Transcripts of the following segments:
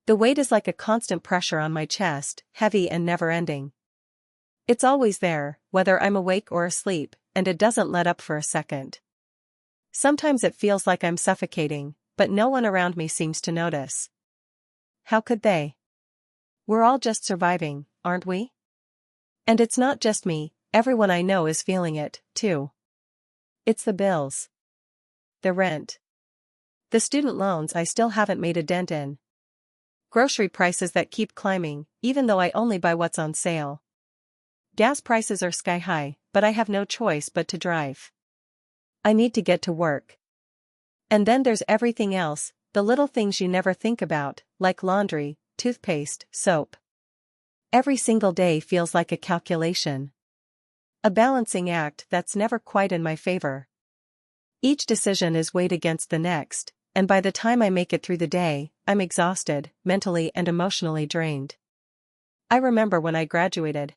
The weight is like a constant pressure on my chest, heavy and never-ending. It's always there, whether I'm awake or asleep, and it doesn't let up for a second. Sometimes it feels like I'm suffocating, but no one around me seems to notice. How could they? We're all just surviving, aren't we? And it's not just me, everyone I know is feeling it, too. It's the bills. The rent. The student loans I still haven't made a dent in. Grocery prices that keep climbing, even though I only buy what's on sale. Gas prices are sky high, but I have no choice but to drive. I need to get to work. And then there's everything else, the little things you never think about, like laundry, toothpaste, soap. Every single day feels like a calculation. A balancing act that's never quite in my favor. Each decision is weighed against the next, and by the time I make it through the day, I'm exhausted, mentally and emotionally drained. I remember when I graduated.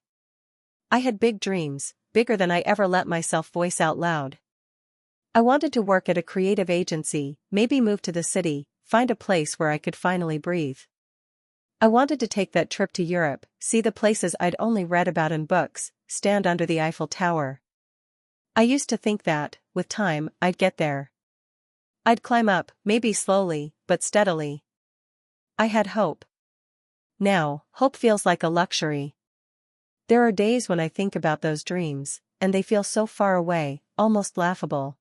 I had big dreams, bigger than I ever let myself voice out loud. I wanted to work at a creative agency, maybe move to the city, find a place where I could finally breathe. I wanted to take that trip to Europe, see the places I'd only read about in books, stand under the Eiffel Tower. I used to think that, with time, I'd get there. I'd climb up, maybe slowly, but steadily. I had hope. Now, hope feels like a luxury. There are days when I think about those dreams, and they feel so far away, almost laughable.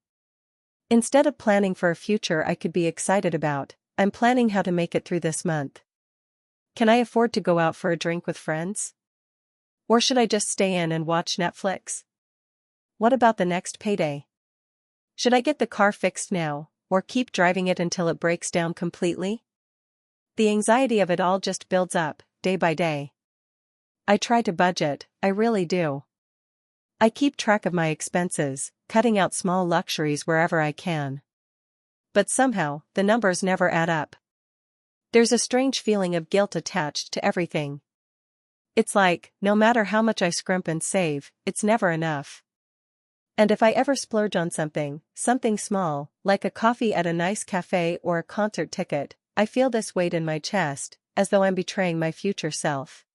Instead of planning for a future I could be excited about, I'm planning how to make it through this month. Can I afford to go out for a drink with friends? Or should I just stay in and watch Netflix? What about the next payday? Should I get the car fixed now, or keep driving it until it breaks down completely? The anxiety of it all just builds up, day by day. I try to budget, I really do. I keep track of my expenses, cutting out small luxuries wherever I can. But somehow, the numbers never add up. There's a strange feeling of guilt attached to everything. It's like, no matter how much I scrimp and save, it's never enough. And if I ever splurge on something small, like a coffee at a nice cafe or a concert ticket, I feel this weight in my chest, as though I'm betraying my future self.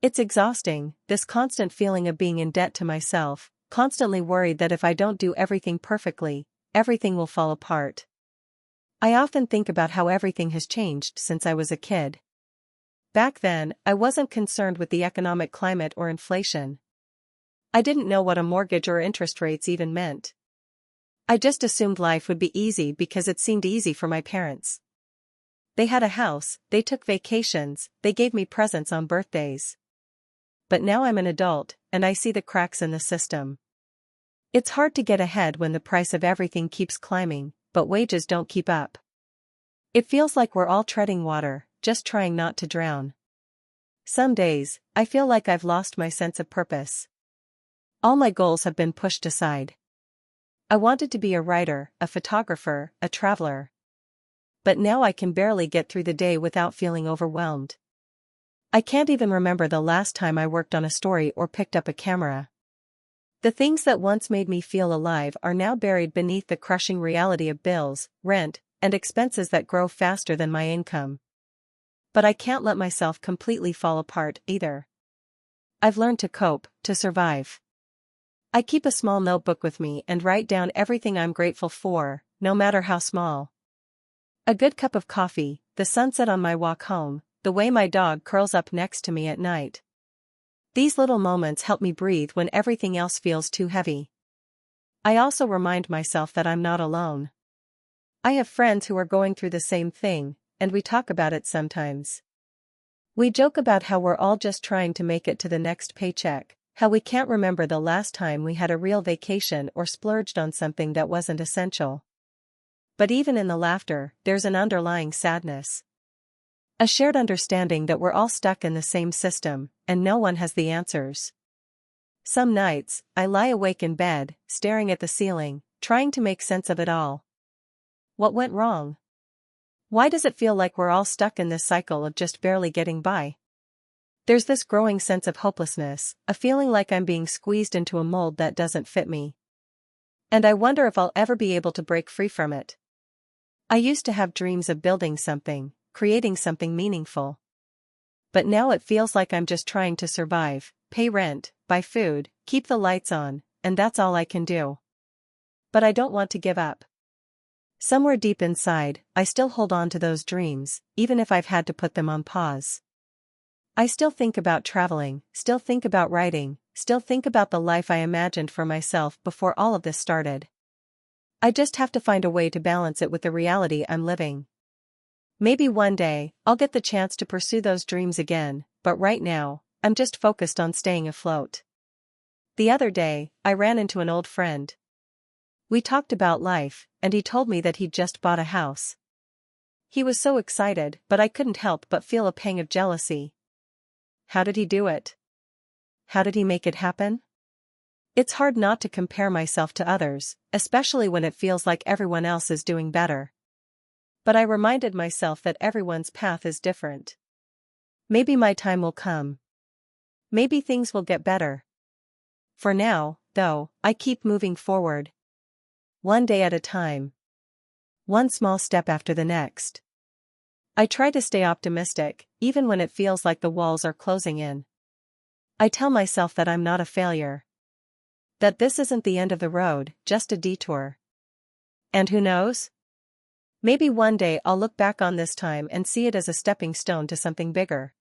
It's exhausting, this constant feeling of being in debt to myself, constantly worried that if I don't do everything perfectly, everything will fall apart. I often think about how everything has changed since I was a kid. Back then, I wasn't concerned with the economic climate or inflation. I didn't know what a mortgage or interest rates even meant. I just assumed life would be easy because it seemed easy for my parents. They had a house, they took vacations, they gave me presents on birthdays. But now I'm an adult, and I see the cracks in the system. It's hard to get ahead when the price of everything keeps climbing, but wages don't keep up. It feels like we're all treading water, just trying not to drown. Some days, I feel like I've lost my sense of purpose. All my goals have been pushed aside. I wanted to be a writer, a photographer, a traveler. But now I can barely get through the day without feeling overwhelmed. I can't even remember the last time I worked on a story or picked up a camera. The things that once made me feel alive are now buried beneath the crushing reality of bills, rent, and expenses that grow faster than my income. But I can't let myself completely fall apart either. I've learned to cope, to survive. I keep a small notebook with me and write down everything I'm grateful for, no matter how small. A good cup of coffee, the sunset on my walk home, the way my dog curls up next to me at night. These little moments help me breathe when everything else feels too heavy. I also remind myself that I'm not alone. I have friends who are going through the same thing, and we talk about it sometimes. We joke about how we're all just trying to make it to the next paycheck, how we can't remember the last time we had a real vacation or splurged on something that wasn't essential. But even in the laughter, there's an underlying sadness. A shared understanding that we're all stuck in the same system, and no one has the answers. Some nights, I lie awake in bed, staring at the ceiling, trying to make sense of it all. What went wrong? Why does it feel like we're all stuck in this cycle of just barely getting by? There's this growing sense of hopelessness, a feeling like I'm being squeezed into a mold that doesn't fit me. And I wonder if I'll ever be able to break free from it. I used to have dreams of building something, creating something meaningful. But now it feels like I'm just trying to survive, pay rent, buy food, keep the lights on, and that's all I can do. But I don't want to give up. Somewhere deep inside, I still hold on to those dreams, even if I've had to put them on pause. I still think about traveling, still think about writing, still think about the life I imagined for myself before all of this started. I just have to find a way to balance it with the reality I'm living. Maybe one day, I'll get the chance to pursue those dreams again, but right now, I'm just focused on staying afloat. The other day, I ran into an old friend. We talked about life, and he told me that he'd just bought a house. He was so excited, but I couldn't help but feel a pang of jealousy. How did he do it? How did he make it happen? It's hard not to compare myself to others, especially when it feels like everyone else is doing better. But I reminded myself that everyone's path is different. Maybe my time will come. Maybe things will get better. For now, though, I keep moving forward. One day at a time. One small step after the next. I try to stay optimistic, even when it feels like the walls are closing in. I tell myself that I'm not a failure. That this isn't the end of the road, just a detour. And who knows? Maybe one day I'll look back on this time and see it as a stepping stone to something bigger.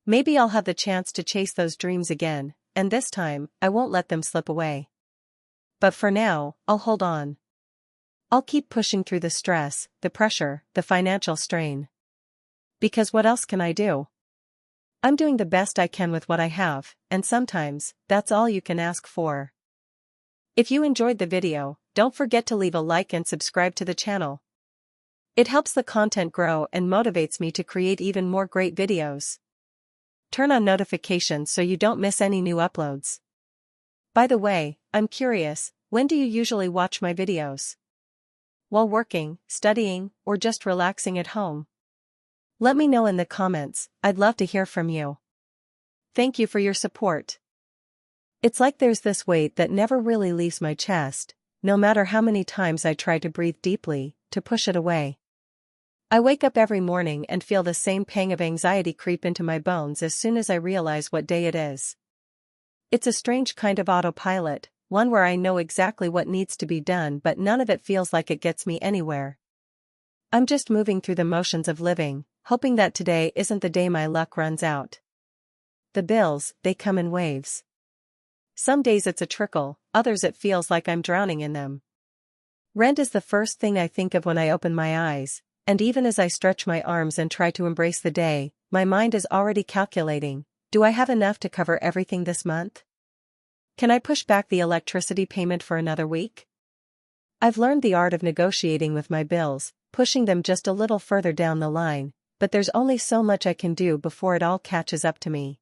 Maybe I'll have the chance to chase those dreams again, and this time, I won't let them slip away. But for now, I'll hold on. I'll keep pushing through the stress, the pressure, the financial strain. Because what else can I do? I'm doing the best I can with what I have, and sometimes, that's all you can ask for. If you enjoyed the video, don't forget to leave a like and subscribe to the channel. It helps the content grow and motivates me to create even more great videos. Turn on notifications so you don't miss any new uploads. By the way, I'm curious, when do you usually watch my videos? While working, studying, or just relaxing at home? Let me know in the comments, I'd love to hear from you. Thank you for your support. It's like there's this weight that never really leaves my chest, no matter how many times I try to breathe deeply, to push it away. I wake up every morning and feel the same pang of anxiety creep into my bones as soon as I realize what day it is. It's a strange kind of autopilot, one where I know exactly what needs to be done but none of it feels like it gets me anywhere. I'm just moving through the motions of living, hoping that today isn't the day my luck runs out. The bills, they come in waves. Some days it's a trickle, others it feels like I'm drowning in them. Rent is the first thing I think of when I open my eyes, and even as I stretch my arms and try to embrace the day, my mind is already calculating, do I have enough to cover everything this month? Can I push back the electricity payment for another week? I've learned the art of negotiating with my bills, pushing them just a little further down the line, but there's only so much I can do before it all catches up to me.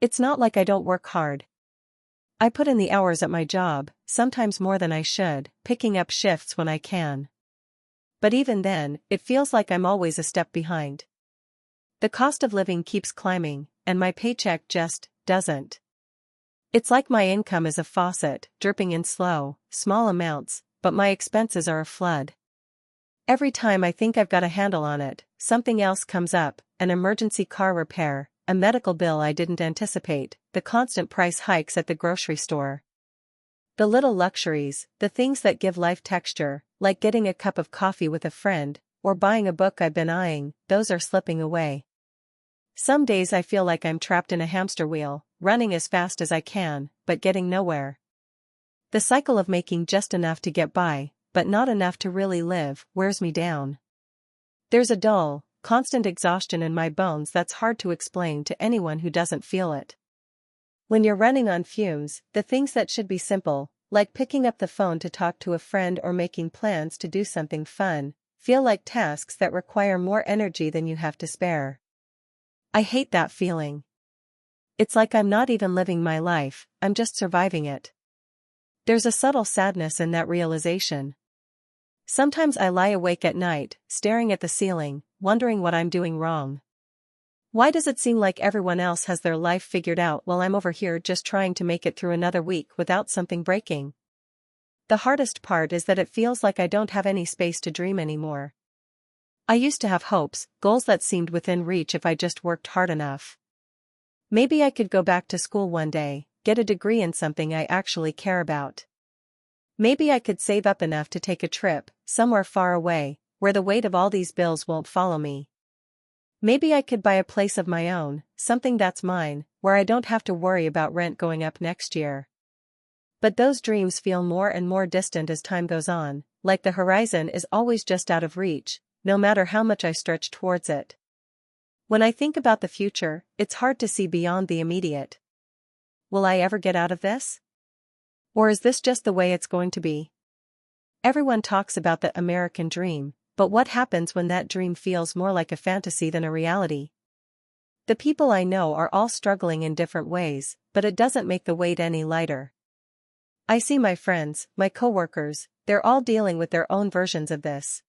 It's not like I don't work hard. I put in the hours at my job, sometimes more than I should, picking up shifts when I can. But even then, it feels like I'm always a step behind. The cost of living keeps climbing, and my paycheck just doesn't. It's like my income is a faucet, dripping in slow, small amounts, but my expenses are a flood. Every time I think I've got a handle on it, something else comes up, an emergency car repair, a medical bill I didn't anticipate, the constant price hikes at the grocery store. The little luxuries, the things that give life texture, like getting a cup of coffee with a friend, or buying a book I've been eyeing, those are slipping away. Some days I feel like I'm trapped in a hamster wheel, running as fast as I can, but getting nowhere. The cycle of making just enough to get by, but not enough to really live, wears me down. There's a dull, constant exhaustion in my bones that's hard to explain to anyone who doesn't feel it. When you're running on fumes, the things that should be simple, like picking up the phone to talk to a friend or making plans to do something fun, feel like tasks that require more energy than you have to spare. I hate that feeling. It's like I'm not even living my life, I'm just surviving it. There's a subtle sadness in that realization. Sometimes I lie awake at night, staring at the ceiling, wondering what I'm doing wrong. Why does it seem like everyone else has their life figured out while I'm over here just trying to make it through another week without something breaking? The hardest part is that it feels like I don't have any space to dream anymore. I used to have hopes, goals that seemed within reach if I just worked hard enough. Maybe I could go back to school one day, get a degree in something I actually care about. Maybe I could save up enough to take a trip, somewhere far away, where the weight of all these bills won't follow me. Maybe I could buy a place of my own, something that's mine, where I don't have to worry about rent going up next year. But those dreams feel more and more distant as time goes on, like the horizon is always just out of reach, no matter how much I stretch towards it. When I think about the future, it's hard to see beyond the immediate. Will I ever get out of this? Or is this just the way it's going to be? Everyone talks about the American dream, but what happens when that dream feels more like a fantasy than a reality? The people I know are all struggling in different ways, but it doesn't make the weight any lighter. I see my friends, my coworkers, they're all dealing with their own versions of this.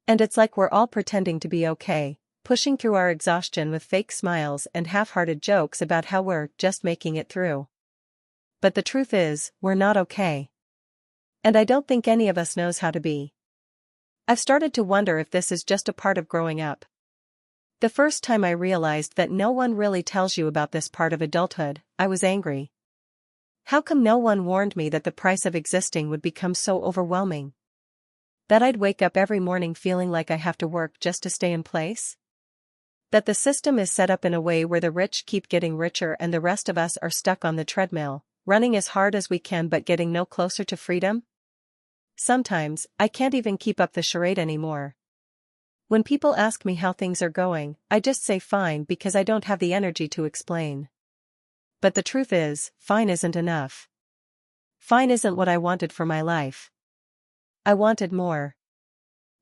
And it's like we're all pretending to be okay, pushing through our exhaustion with fake smiles and half-hearted jokes about how we're just making it through. But the truth is, we're not okay. And I don't think any of us knows how to be. I've started to wonder if this is just a part of growing up. The first time I realized that no one really tells you about this part of adulthood, I was angry. How come no one warned me that the price of existing would become so overwhelming? That I'd wake up every morning feeling like I have to work just to stay in place? That the system is set up in a way where the rich keep getting richer and the rest of us are stuck on the treadmill, running as hard as we can but getting no closer to freedom? Sometimes, I can't even keep up the charade anymore. When people ask me how things are going, I just say fine because I don't have the energy to explain. But the truth is, fine isn't enough. Fine isn't what I wanted for my life. I wanted more.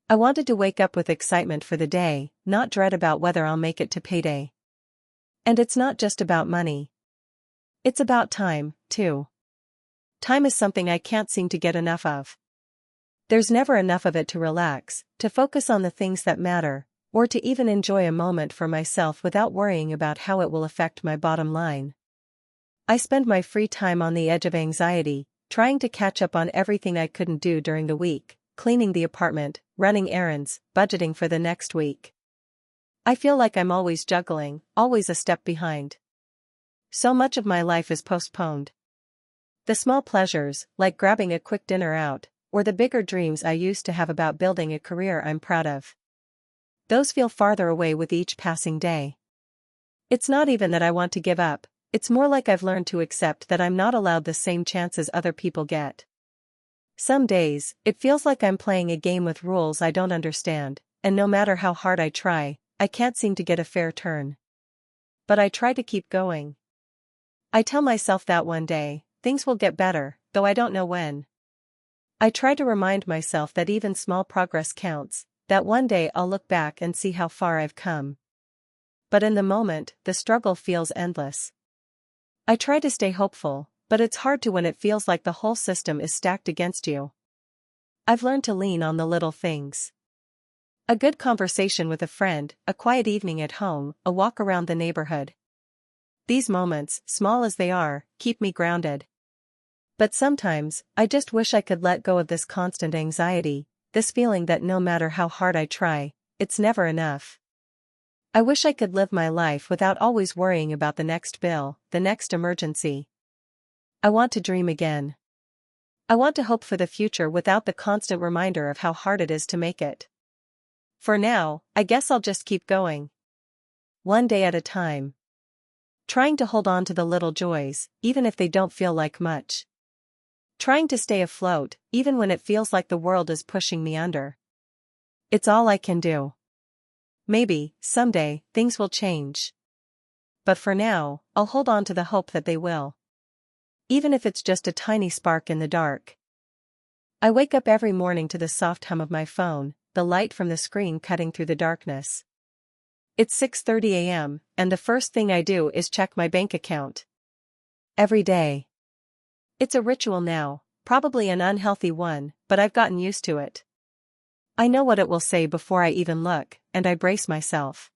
I wanted to wake up with excitement for the day, not dread about whether I'll make it to payday. And it's not just about money. It's about time, too. Time is something I can't seem to get enough of. There's never enough of it to relax, to focus on the things that matter, or to even enjoy a moment for myself without worrying about how it will affect my bottom line. I spend my free time on the edge of anxiety, trying to catch up on everything I couldn't do during the week, cleaning the apartment, running errands, budgeting for the next week. I feel like I'm always juggling, always a step behind. So much of my life is postponed. The small pleasures, like grabbing a quick dinner out, or the bigger dreams I used to have about building a career I'm proud of. Those feel farther away with each passing day. It's not even that I want to give up, it's more like I've learned to accept that I'm not allowed the same chances other people get. Some days, it feels like I'm playing a game with rules I don't understand, and no matter how hard I try, I can't seem to get a fair turn. But I try to keep going. I tell myself that one day, things will get better, though I don't know when. I try to remind myself that even small progress counts, that one day I'll look back and see how far I've come. But in the moment, the struggle feels endless. I try to stay hopeful, but it's hard to when it feels like the whole system is stacked against you. I've learned to lean on the little things. A good conversation with a friend, a quiet evening at home, a walk around the neighborhood. These moments, small as they are, keep me grounded. But sometimes, I just wish I could let go of this constant anxiety, this feeling that no matter how hard I try, it's never enough. I wish I could live my life without always worrying about the next bill, the next emergency. I want to dream again. I want to hope for the future without the constant reminder of how hard it is to make it. For now, I guess I'll just keep going. One day at a time. Trying to hold on to the little joys, even if they don't feel like much. Trying to stay afloat, even when it feels like the world is pushing me under. It's all I can do. Maybe, someday, things will change. But for now, I'll hold on to the hope that they will. Even if it's just a tiny spark in the dark. I wake up every morning to the soft hum of my phone, the light from the screen cutting through the darkness. It's 6:30 a.m., and the first thing I do is check my bank account. Every day. It's a ritual now, probably an unhealthy one, but I've gotten used to it. I know what it will say before I even look, and I brace myself.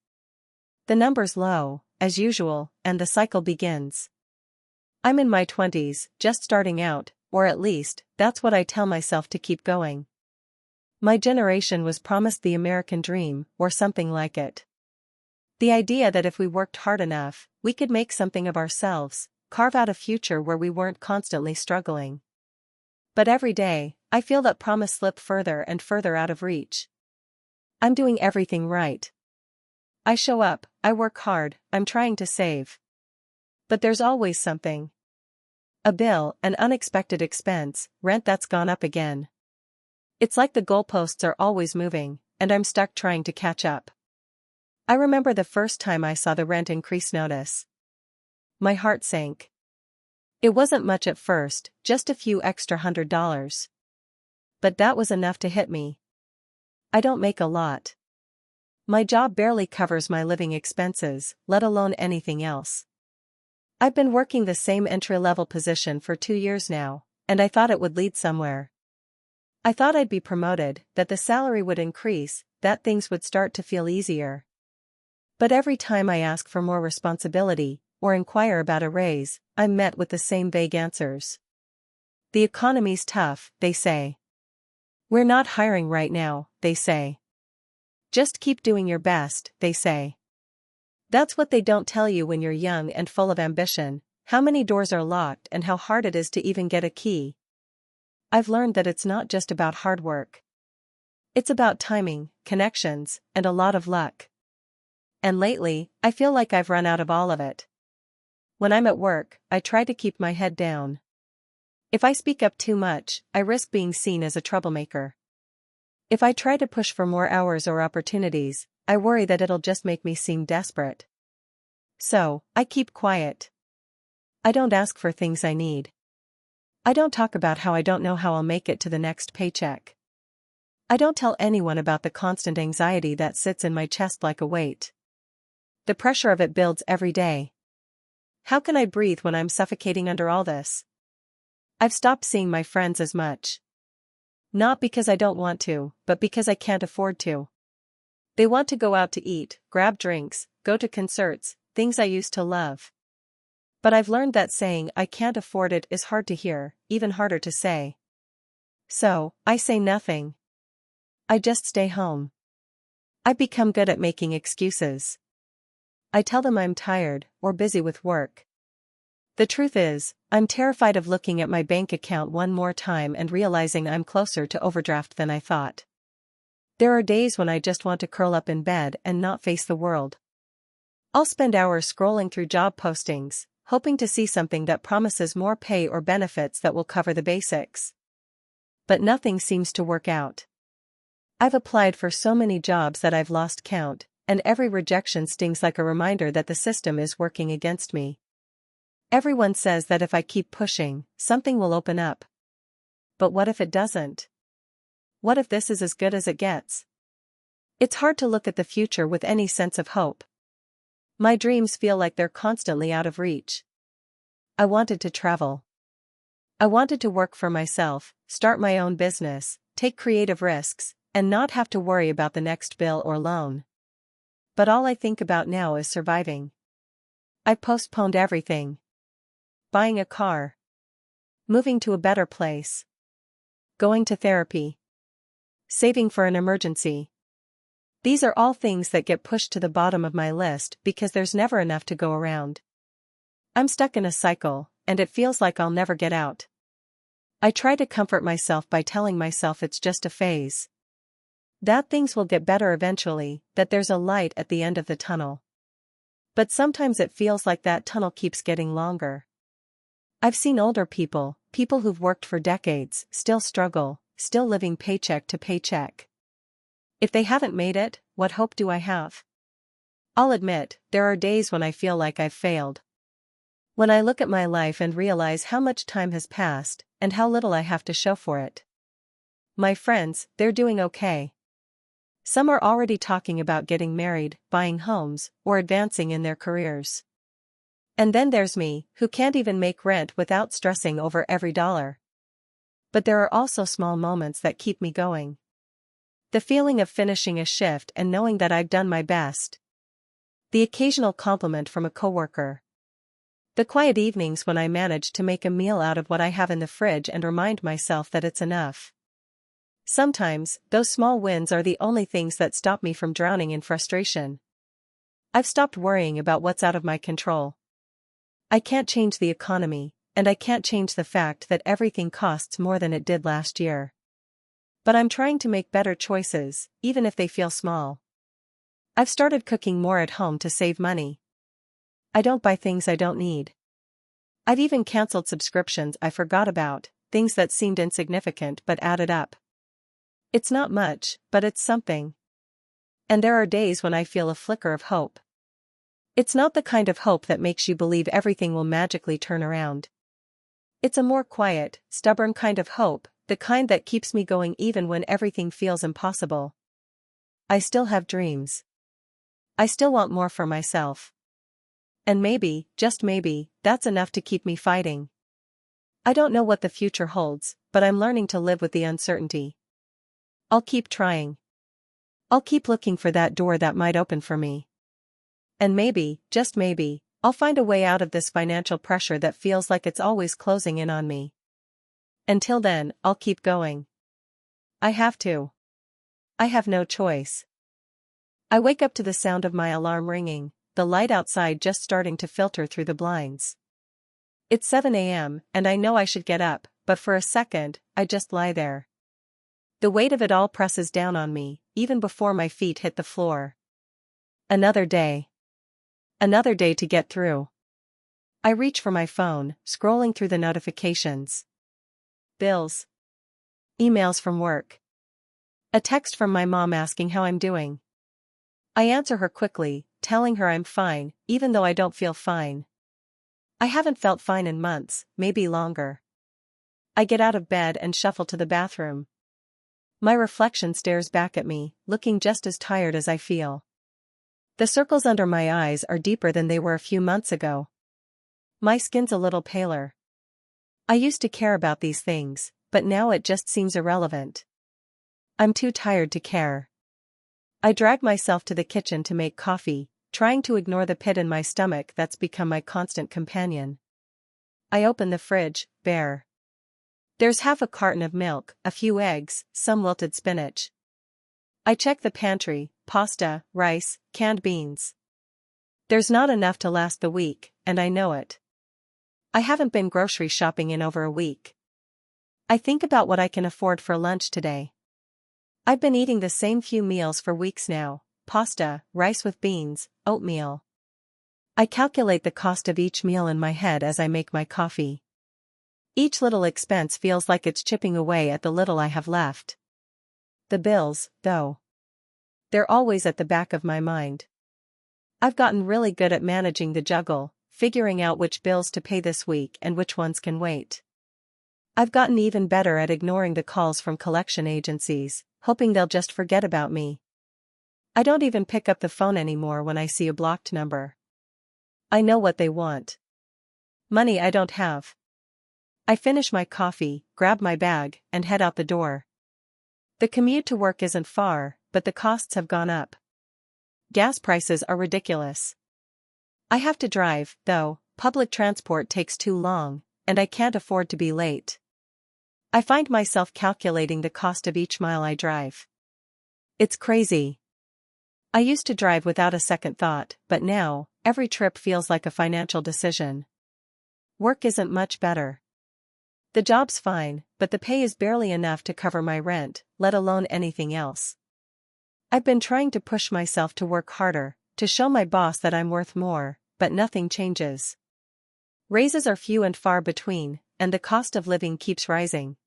The number's low, as usual, and the cycle begins. I'm in my 20s, just starting out, or at least, that's what I tell myself to keep going. My generation was promised the American dream, or something like it. The idea that if we worked hard enough, we could make something of ourselves, carve out a future where we weren't constantly struggling. But every day, I feel that promise slip further and further out of reach. I'm doing everything right. I show up, I work hard, I'm trying to save. But there's always something. A bill, an unexpected expense, rent that's gone up again. It's like the goalposts are always moving, and I'm stuck trying to catch up. I remember the first time I saw the rent increase notice. My heart sank. It wasn't much at first, just a few extra $100. But that was enough to hit me. I don't make a lot. My job barely covers my living expenses, let alone anything else. I've been working the same entry-level position for 2 years now, and I thought it would lead somewhere. I thought I'd be promoted, that the salary would increase, that things would start to feel easier. But every time I ask for more responsibility, or inquire about a raise, I'm met with the same vague answers. The economy's tough, they say. We're not hiring right now, they say. Just keep doing your best, they say. That's what they don't tell you when you're young and full of ambition, how many doors are locked and how hard it is to even get a key. I've learned that it's not just about hard work. It's about timing, connections, and a lot of luck. And lately, I feel like I've run out of all of it. When I'm at work, I try to keep my head down. If I speak up too much, I risk being seen as a troublemaker. If I try to push for more hours or opportunities, I worry that it'll just make me seem desperate. So, I keep quiet. I don't ask for things I need. I don't talk about how I don't know how I'll make it to the next paycheck. I don't tell anyone about the constant anxiety that sits in my chest like a weight. The pressure of it builds every day. How can I breathe when I'm suffocating under all this? I've stopped seeing my friends as much. Not because I don't want to, but because I can't afford to. They want to go out to eat, grab drinks, go to concerts, things I used to love. But I've learned that saying I can't afford it is hard to hear, even harder to say. So, I say nothing. I just stay home. I've become good at making excuses. I tell them I'm tired, or busy with work. The truth is, I'm terrified of looking at my bank account one more time and realizing I'm closer to overdraft than I thought. There are days when I just want to curl up in bed and not face the world. I'll spend hours scrolling through job postings, hoping to see something that promises more pay or benefits that will cover the basics. But nothing seems to work out. I've applied for so many jobs that I've lost count, and every rejection stings like a reminder that the system is working against me. Everyone says that if I keep pushing, something will open up. But what if it doesn't? What if this is as good as it gets? It's hard to look at the future with any sense of hope. My dreams feel like they're constantly out of reach. I wanted to travel. I wanted to work for myself, start my own business, take creative risks, and not have to worry about the next bill or loan. But all I think about now is surviving. I've postponed everything. Buying a car. Moving to a better place. Going to therapy. Saving for an emergency. These are all things that get pushed to the bottom of my list because there's never enough to go around. I'm stuck in a cycle, and it feels like I'll never get out. I try to comfort myself by telling myself it's just a phase. That things will get better eventually, that there's a light at the end of the tunnel. But sometimes it feels like that tunnel keeps getting longer. I've seen older people, people who've worked for decades, still struggle, still living paycheck to paycheck. If they haven't made it, what hope do I have? I'll admit, there are days when I feel like I've failed. When I look at my life and realize how much time has passed, and how little I have to show for it. My friends, they're doing okay. Some are already talking about getting married, buying homes, or advancing in their careers. And then there's me, who can't even make rent without stressing over every dollar. But there are also small moments that keep me going. The feeling of finishing a shift and knowing that I've done my best. The occasional compliment from a coworker. The quiet evenings when I manage to make a meal out of what I have in the fridge and remind myself that it's enough. Sometimes, those small wins are the only things that stop me from drowning in frustration. I've stopped worrying about what's out of my control. I can't change the economy, and I can't change the fact that everything costs more than it did last year. But I'm trying to make better choices, even if they feel small. I've started cooking more at home to save money. I don't buy things I don't need. I've even canceled subscriptions I forgot about, things that seemed insignificant but added up. It's not much, but it's something. And there are days when I feel a flicker of hope. It's not the kind of hope that makes you believe everything will magically turn around. It's a more quiet, stubborn kind of hope, the kind that keeps me going even when everything feels impossible. I still have dreams. I still want more for myself. And maybe, just maybe, that's enough to keep me fighting. I don't know what the future holds, but I'm learning to live with the uncertainty. I'll keep trying. I'll keep looking for that door that might open for me. And maybe, just maybe, I'll find a way out of this financial pressure that feels like it's always closing in on me. Until then, I'll keep going. I have to. I have no choice. I wake up to the sound of my alarm ringing, the light outside just starting to filter through the blinds. It's 7 a.m., and I know I should get up, but for a second, I just lie there. The weight of it all presses down on me, even before my feet hit the floor. Another day. Another day to get through. I reach for my phone, scrolling through the notifications. Bills. Emails from work. A text from my mom asking how I'm doing. I answer her quickly, telling her I'm fine, even though I don't feel fine. I haven't felt fine in months, maybe longer. I get out of bed and shuffle to the bathroom. My reflection stares back at me, looking just as tired as I feel. The circles under my eyes are deeper than they were a few months ago. My skin's a little paler. I used to care about these things, but now it just seems irrelevant. I'm too tired to care. I drag myself to the kitchen to make coffee, trying to ignore the pit in my stomach that's become my constant companion. I open the fridge, bare. There's half a carton of milk, a few eggs, some wilted spinach. I check the pantry, pasta, rice, canned beans. There's not enough to last the week, and I know it. I haven't been grocery shopping in over a week. I think about what I can afford for lunch today. I've been eating the same few meals for weeks now: pasta, rice with beans, oatmeal. I calculate the cost of each meal in my head as I make my coffee. Each little expense feels like it's chipping away at the little I have left. The bills, though. They're always at the back of my mind. I've gotten really good at managing the juggle, figuring out which bills to pay this week and which ones can wait. I've gotten even better at ignoring the calls from collection agencies, hoping they'll just forget about me. I don't even pick up the phone anymore when I see a blocked number. I know what they want. Money I don't have. I finish my coffee, grab my bag, and head out the door. The commute to work isn't far, but the costs have gone up. Gas prices are ridiculous. I have to drive, though. Public transport takes too long, and I can't afford to be late. I find myself calculating the cost of each mile I drive. It's crazy. I used to drive without a second thought, but now, every trip feels like a financial decision. Work isn't much better. The job's fine, but the pay is barely enough to cover my rent, let alone anything else. I've been trying to push myself to work harder, to show my boss that I'm worth more, but nothing changes. Raises are few and far between, and the cost of living keeps rising.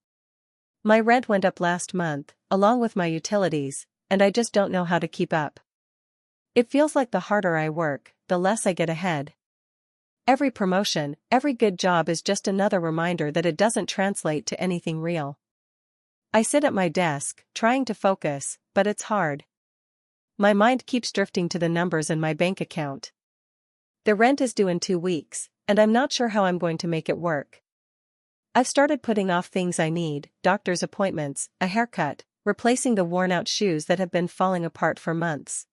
My rent went up last month, along with my utilities, and I just don't know how to keep up. It feels like the harder I work, the less I get ahead. Every promotion, every good job is just another reminder that it doesn't translate to anything real. I sit at my desk, trying to focus, but it's hard. My mind keeps drifting to the numbers in my bank account. The rent is due in 2 weeks, and I'm not sure how I'm going to make it work. I've started putting off things I need: doctor's appointments, a haircut, replacing the worn-out shoes that have been falling apart for months.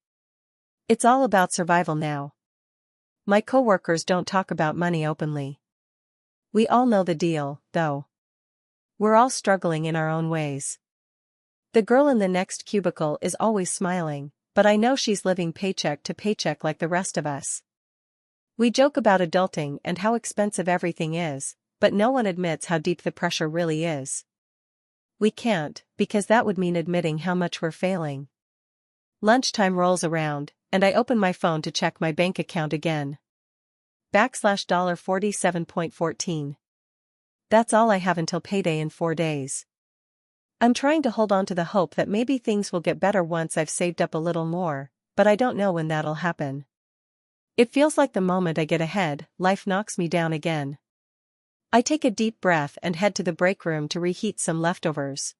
It's all about survival now. My coworkers don't talk about money openly. We all know the deal, though. We're all struggling in our own ways. The girl in the next cubicle is always smiling, but I know she's living paycheck to paycheck like the rest of us. We joke about adulting and how expensive everything is, but no one admits how deep the pressure really is. We can't, because that would mean admitting how much we're failing. Lunchtime rolls around, and I open my phone to check my bank account again. $47.14. That's all I have until payday in 4 days. I'm trying to hold on to the hope that maybe things will get better once I've saved up a little more, but I don't know when that'll happen. It feels like the moment I get ahead, life knocks me down again. I take a deep breath and head to the break room to reheat some leftovers.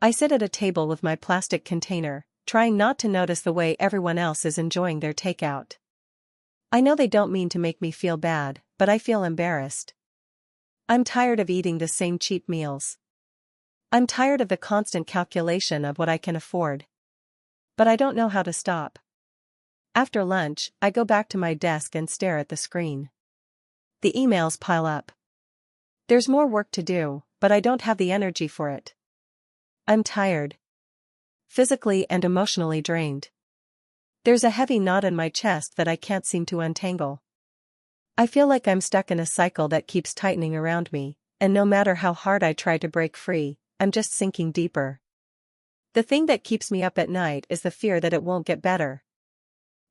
I sit at a table with my plastic container, trying not to notice the way everyone else is enjoying their takeout. I know they don't mean to make me feel bad, but I feel embarrassed. I'm tired of eating the same cheap meals. I'm tired of the constant calculation of what I can afford. But I don't know how to stop. After lunch, I go back to my desk and stare at the screen. The emails pile up. There's more work to do, but I don't have the energy for it. I'm tired. Physically and emotionally drained. There's a heavy knot in my chest that I can't seem to untangle. I feel like I'm stuck in a cycle that keeps tightening around me, and no matter how hard I try to break free, I'm just sinking deeper. The thing that keeps me up at night is the fear that it won't get better.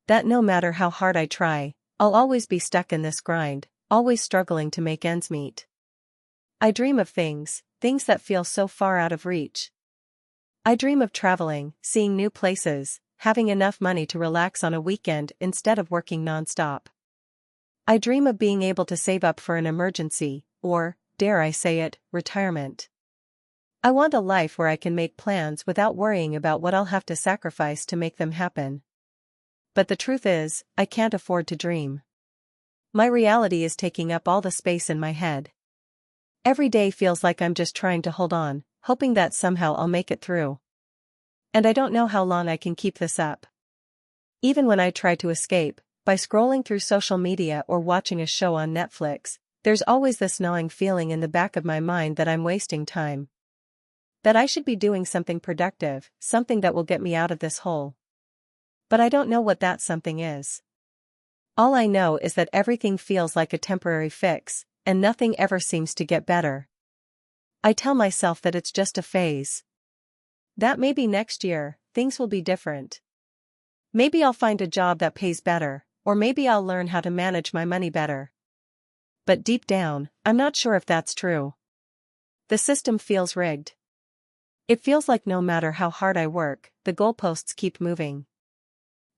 That no matter how hard I try, I'll always be stuck in this grind, always struggling to make ends meet. I dream of things that feel so far out of reach. I dream of traveling, seeing new places, having enough money to relax on a weekend instead of working non-stop. I dream of being able to save up for an emergency, or, dare I say it, retirement. I want a life where I can make plans without worrying about what I'll have to sacrifice to make them happen. But the truth is, I can't afford to dream. My reality is taking up all the space in my head. Every day feels like I'm just trying to hold on, hoping that somehow I'll make it through. And I don't know how long I can keep this up. Even when I try to escape, by scrolling through social media or watching a show on Netflix, there's always this gnawing feeling in the back of my mind that I'm wasting time. That I should be doing something productive, something that will get me out of this hole. But I don't know what that something is. All I know is that everything feels like a temporary fix, and nothing ever seems to get better. I tell myself that it's just a phase. That maybe next year, things will be different. Maybe I'll find a job that pays better, or maybe I'll learn how to manage my money better. But deep down, I'm not sure if that's true. The system feels rigged. It feels like no matter how hard I work, the goalposts keep moving.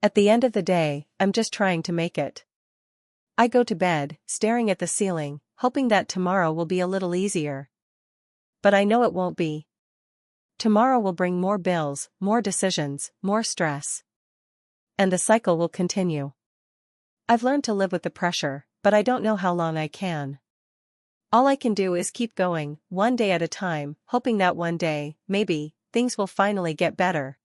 At the end of the day, I'm just trying to make it. I go to bed, staring at the ceiling, hoping that tomorrow will be a little easier. But I know it won't be. Tomorrow will bring more bills, more decisions, more stress. And the cycle will continue. I've learned to live with the pressure, but I don't know how long I can. All I can do is keep going, one day at a time, hoping that one day, maybe, things will finally get better.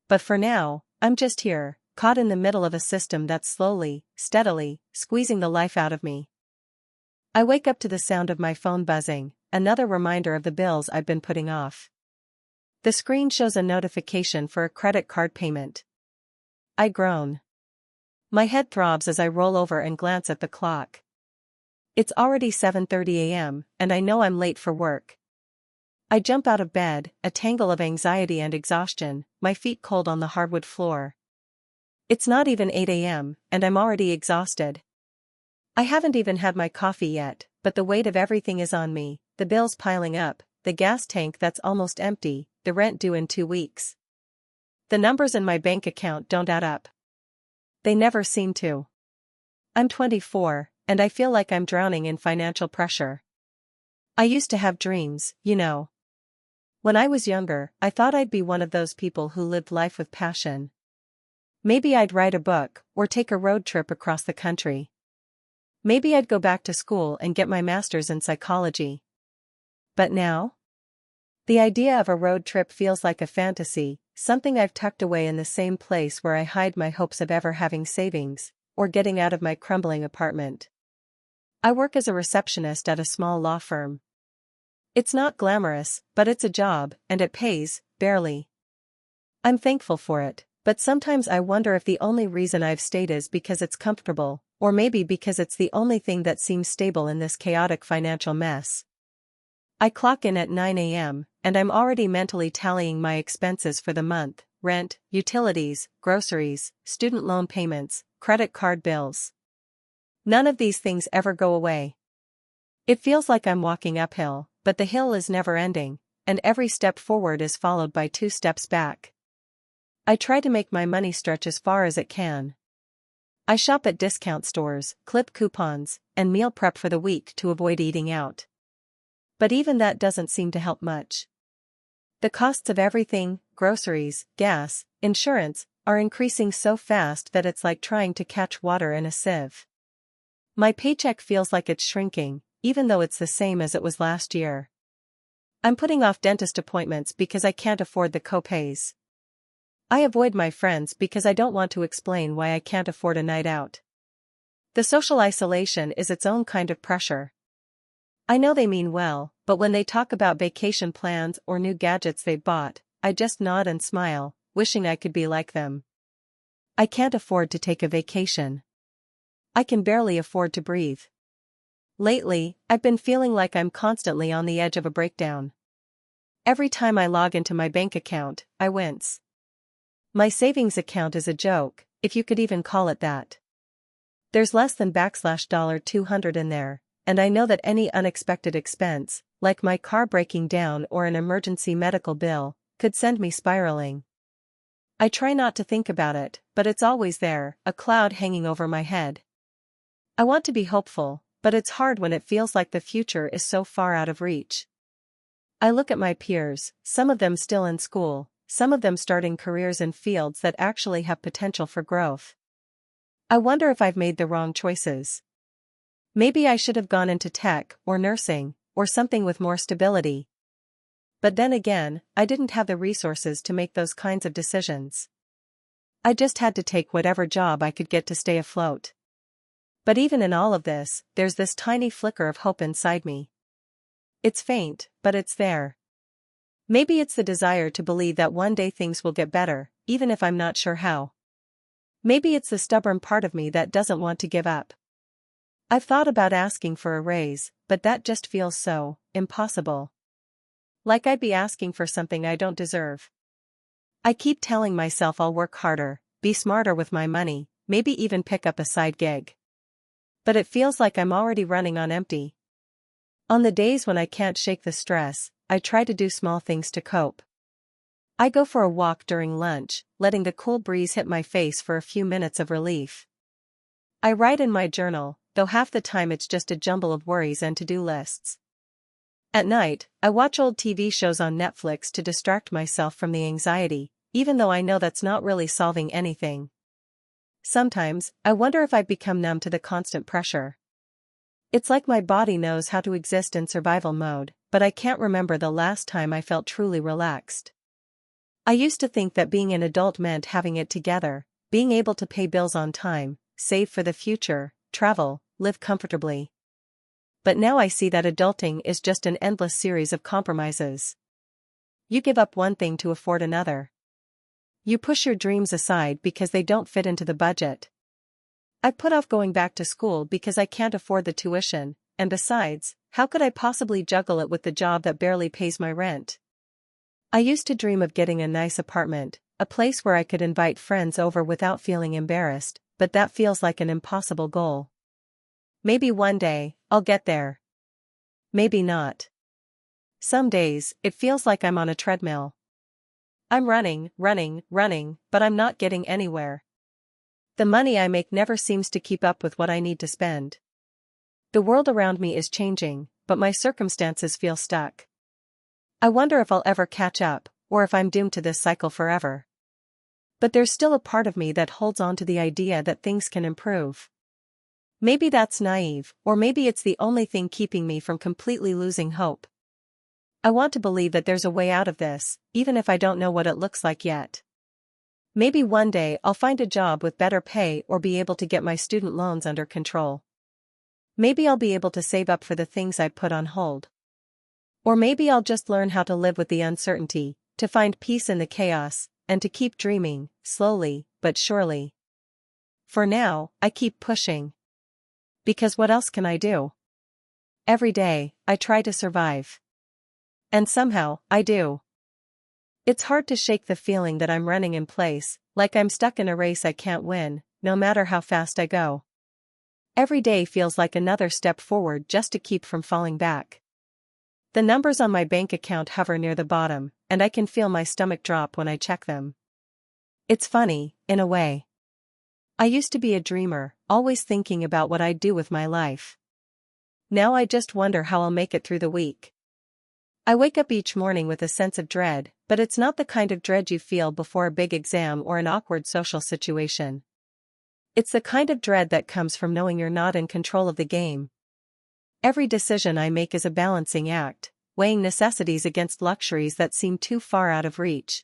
But for now, I'm just here, caught in the middle of a system that's slowly, steadily, squeezing the life out of me. I wake up to the sound of my phone buzzing, another reminder of the bills I've been putting off. The screen shows a notification for a credit card payment. I groan. My head throbs as I roll over and glance at the clock. It's already 7:30 a.m., and I know I'm late for work. I jump out of bed, a tangle of anxiety and exhaustion, my feet cold on the hardwood floor. It's not even 8 a.m., and I'm already exhausted. I haven't even had my coffee yet, but the weight of everything is on me, the bills piling up, the gas tank that's almost empty, the rent due in 2 weeks. The numbers in my bank account don't add up. They never seem to. I'm 24, and I feel like I'm drowning in financial pressure. I used to have dreams, you know. When I was younger, I thought I'd be one of those people who lived life with passion. Maybe I'd write a book, or take a road trip across the country. Maybe I'd go back to school and get my master's in psychology. But now? The idea of a road trip feels like a fantasy, something I've tucked away in the same place where I hide my hopes of ever having savings, or getting out of my crumbling apartment. I work as a receptionist at a small law firm. It's not glamorous, but it's a job, and it pays, barely. I'm thankful for it, but sometimes I wonder if the only reason I've stayed is because it's comfortable, or maybe because it's the only thing that seems stable in this chaotic financial mess. I clock in at 9 a.m., and I'm already mentally tallying my expenses for the month: rent, utilities, groceries, student loan payments, credit card bills. None of these things ever go away. It feels like I'm walking uphill, but the hill is never ending, and every step forward is followed by 2 steps back. I try to make my money stretch as far as it can. I shop at discount stores, clip coupons, and meal prep for the week to avoid eating out. But even that doesn't seem to help much. The costs of everything, groceries, gas, insurance, are increasing so fast that it's like trying to catch water in a sieve. My paycheck feels like it's shrinking, even though it's the same as it was last year. I'm putting off dentist appointments because I can't afford the co-pays. I avoid my friends because I don't want to explain why I can't afford a night out. The social isolation is its own kind of pressure. I know they mean well, but when they talk about vacation plans or new gadgets they've bought, I just nod and smile, wishing I could be like them. I can't afford to take a vacation. I can barely afford to breathe. Lately, I've been feeling like I'm constantly on the edge of a breakdown. Every time I log into my bank account, I wince. My savings account is a joke, if you could even call it that. There's less than $200 in there, and I know that any unexpected expense, like my car breaking down or an emergency medical bill, could send me spiraling. I try not to think about it, but it's always there, a cloud hanging over my head. I want to be hopeful, but it's hard when it feels like the future is so far out of reach. I look at my peers, some of them still in school, some of them starting careers in fields that actually have potential for growth. I wonder if I've made the wrong choices. Maybe I should have gone into tech, or nursing, or something with more stability. But then again, I didn't have the resources to make those kinds of decisions. I just had to take whatever job I could get to stay afloat. But even in all of this, there's this tiny flicker of hope inside me. It's faint, but it's there. Maybe it's the desire to believe that one day things will get better, even if I'm not sure how. Maybe it's the stubborn part of me that doesn't want to give up. I've thought about asking for a raise, but that just feels so impossible. Like I'd be asking for something I don't deserve. I keep telling myself I'll work harder, be smarter with my money, maybe even pick up a side gig. But it feels like I'm already running on empty. On the days when I can't shake the stress, I try to do small things to cope. I go for a walk during lunch, letting the cool breeze hit my face for a few minutes of relief. I write in my journal, though half the time it's just a jumble of worries and to-do lists. At night, I watch old TV shows on Netflix to distract myself from the anxiety, even though I know that's not really solving anything. Sometimes, I wonder if I've become numb to the constant pressure. It's like my body knows how to exist in survival mode, but I can't remember the last time I felt truly relaxed. I used to think that being an adult meant having it together, being able to pay bills on time, save for the future, travel, live comfortably. But now I see that adulting is just an endless series of compromises. You give up one thing to afford another. You push your dreams aside because they don't fit into the budget. I put off going back to school because I can't afford the tuition, and besides, how could I possibly juggle it with the job that barely pays my rent? I used to dream of getting a nice apartment, a place where I could invite friends over without feeling embarrassed, but that feels like an impossible goal. Maybe one day, I'll get there. Maybe not. Some days, it feels like I'm on a treadmill. I'm running, but I'm not getting anywhere. The money I make never seems to keep up with what I need to spend. The world around me is changing, but my circumstances feel stuck. I wonder if I'll ever catch up, or if I'm doomed to this cycle forever. But there's still a part of me that holds on to the idea that things can improve. Maybe that's naive, or maybe it's the only thing keeping me from completely losing hope. I want to believe that there's a way out of this, even if I don't know what it looks like yet. Maybe one day I'll find a job with better pay or be able to get my student loans under control. Maybe I'll be able to save up for the things I put on hold. Or maybe I'll just learn how to live with the uncertainty, to find peace in the chaos, and to keep dreaming, slowly, but surely. For now, I keep pushing. Because what else can I do? Every day, I try to survive. And somehow, I do. It's hard to shake the feeling that I'm running in place, like I'm stuck in a race I can't win, no matter how fast I go. Every day feels like another step forward just to keep from falling back. The numbers on my bank account hover near the bottom, and I can feel my stomach drop when I check them. It's funny, in a way. I used to be a dreamer, always thinking about what I'd do with my life. Now I just wonder how I'll make it through the week. I wake up each morning with a sense of dread, but it's not the kind of dread you feel before a big exam or an awkward social situation. It's the kind of dread that comes from knowing you're not in control of the game. Every decision I make is a balancing act, weighing necessities against luxuries that seem too far out of reach.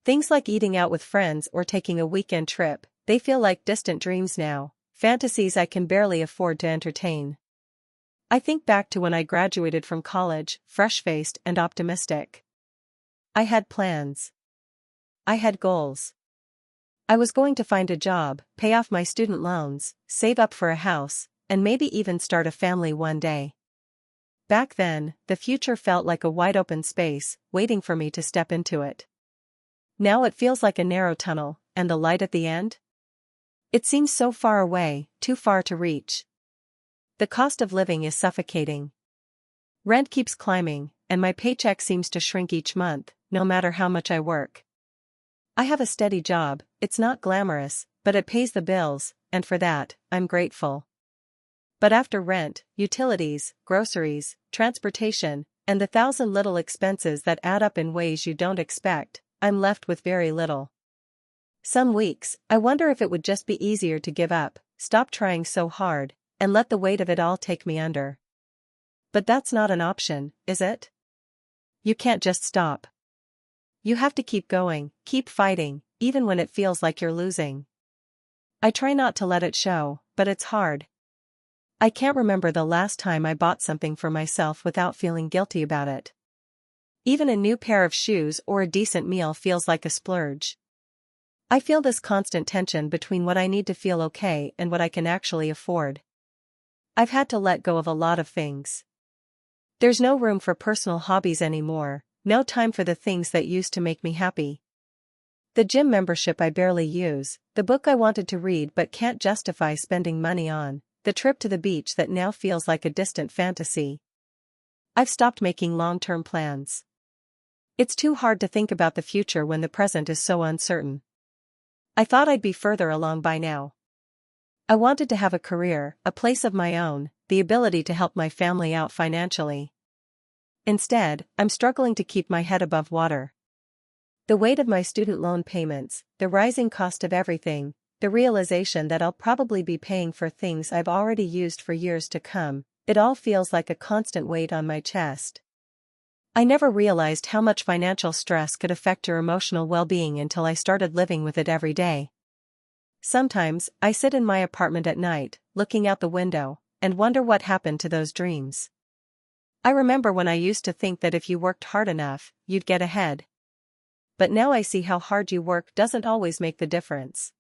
Things like eating out with friends or taking a weekend trip, they feel like distant dreams now, fantasies I can barely afford to entertain. I think back to when I graduated from college, fresh-faced and optimistic. I had plans. I had goals. I was going to find a job, pay off my student loans, save up for a house, and maybe even start a family one day. Back then, the future felt like a wide-open space, waiting for me to step into it. Now it feels like a narrow tunnel, and the light at the end? It seems so far away, too far to reach. The cost of living is suffocating. Rent keeps climbing, and my paycheck seems to shrink each month, no matter how much I work. I have a steady job, it's not glamorous, but it pays the bills, and for that, I'm grateful. But after rent, utilities, groceries, transportation, and the 1,000 little expenses that add up in ways you don't expect, I'm left with very little. Some weeks, I wonder if it would just be easier to give up, stop trying so hard, and let the weight of it all take me under. But that's not an option, is it? You can't just stop. You have to keep going, keep fighting, even when it feels like you're losing. I try not to let it show, but it's hard. I can't remember the last time I bought something for myself without feeling guilty about it. Even a new pair of shoes or a decent meal feels like a splurge. I feel this constant tension between what I need to feel okay and what I can actually afford. I've had to let go of a lot of things. There's no room for personal hobbies anymore, no time for the things that used to make me happy. The gym membership I barely use, the book I wanted to read but can't justify spending money on, the trip to the beach that now feels like a distant fantasy. I've stopped making long-term plans. It's too hard to think about the future when the present is so uncertain. I thought I'd be further along by now. I wanted to have a career, a place of my own, the ability to help my family out financially. Instead, I'm struggling to keep my head above water. The weight of my student loan payments, the rising cost of everything, the realization that I'll probably be paying for things I've already used for years to come, it all feels like a constant weight on my chest. I never realized how much financial stress could affect your emotional well-being until I started living with it every day. Sometimes, I sit in my apartment at night, looking out the window, and wonder what happened to those dreams. I remember when I used to think that if you worked hard enough, you'd get ahead. But now I see how hard you work doesn't always make the difference.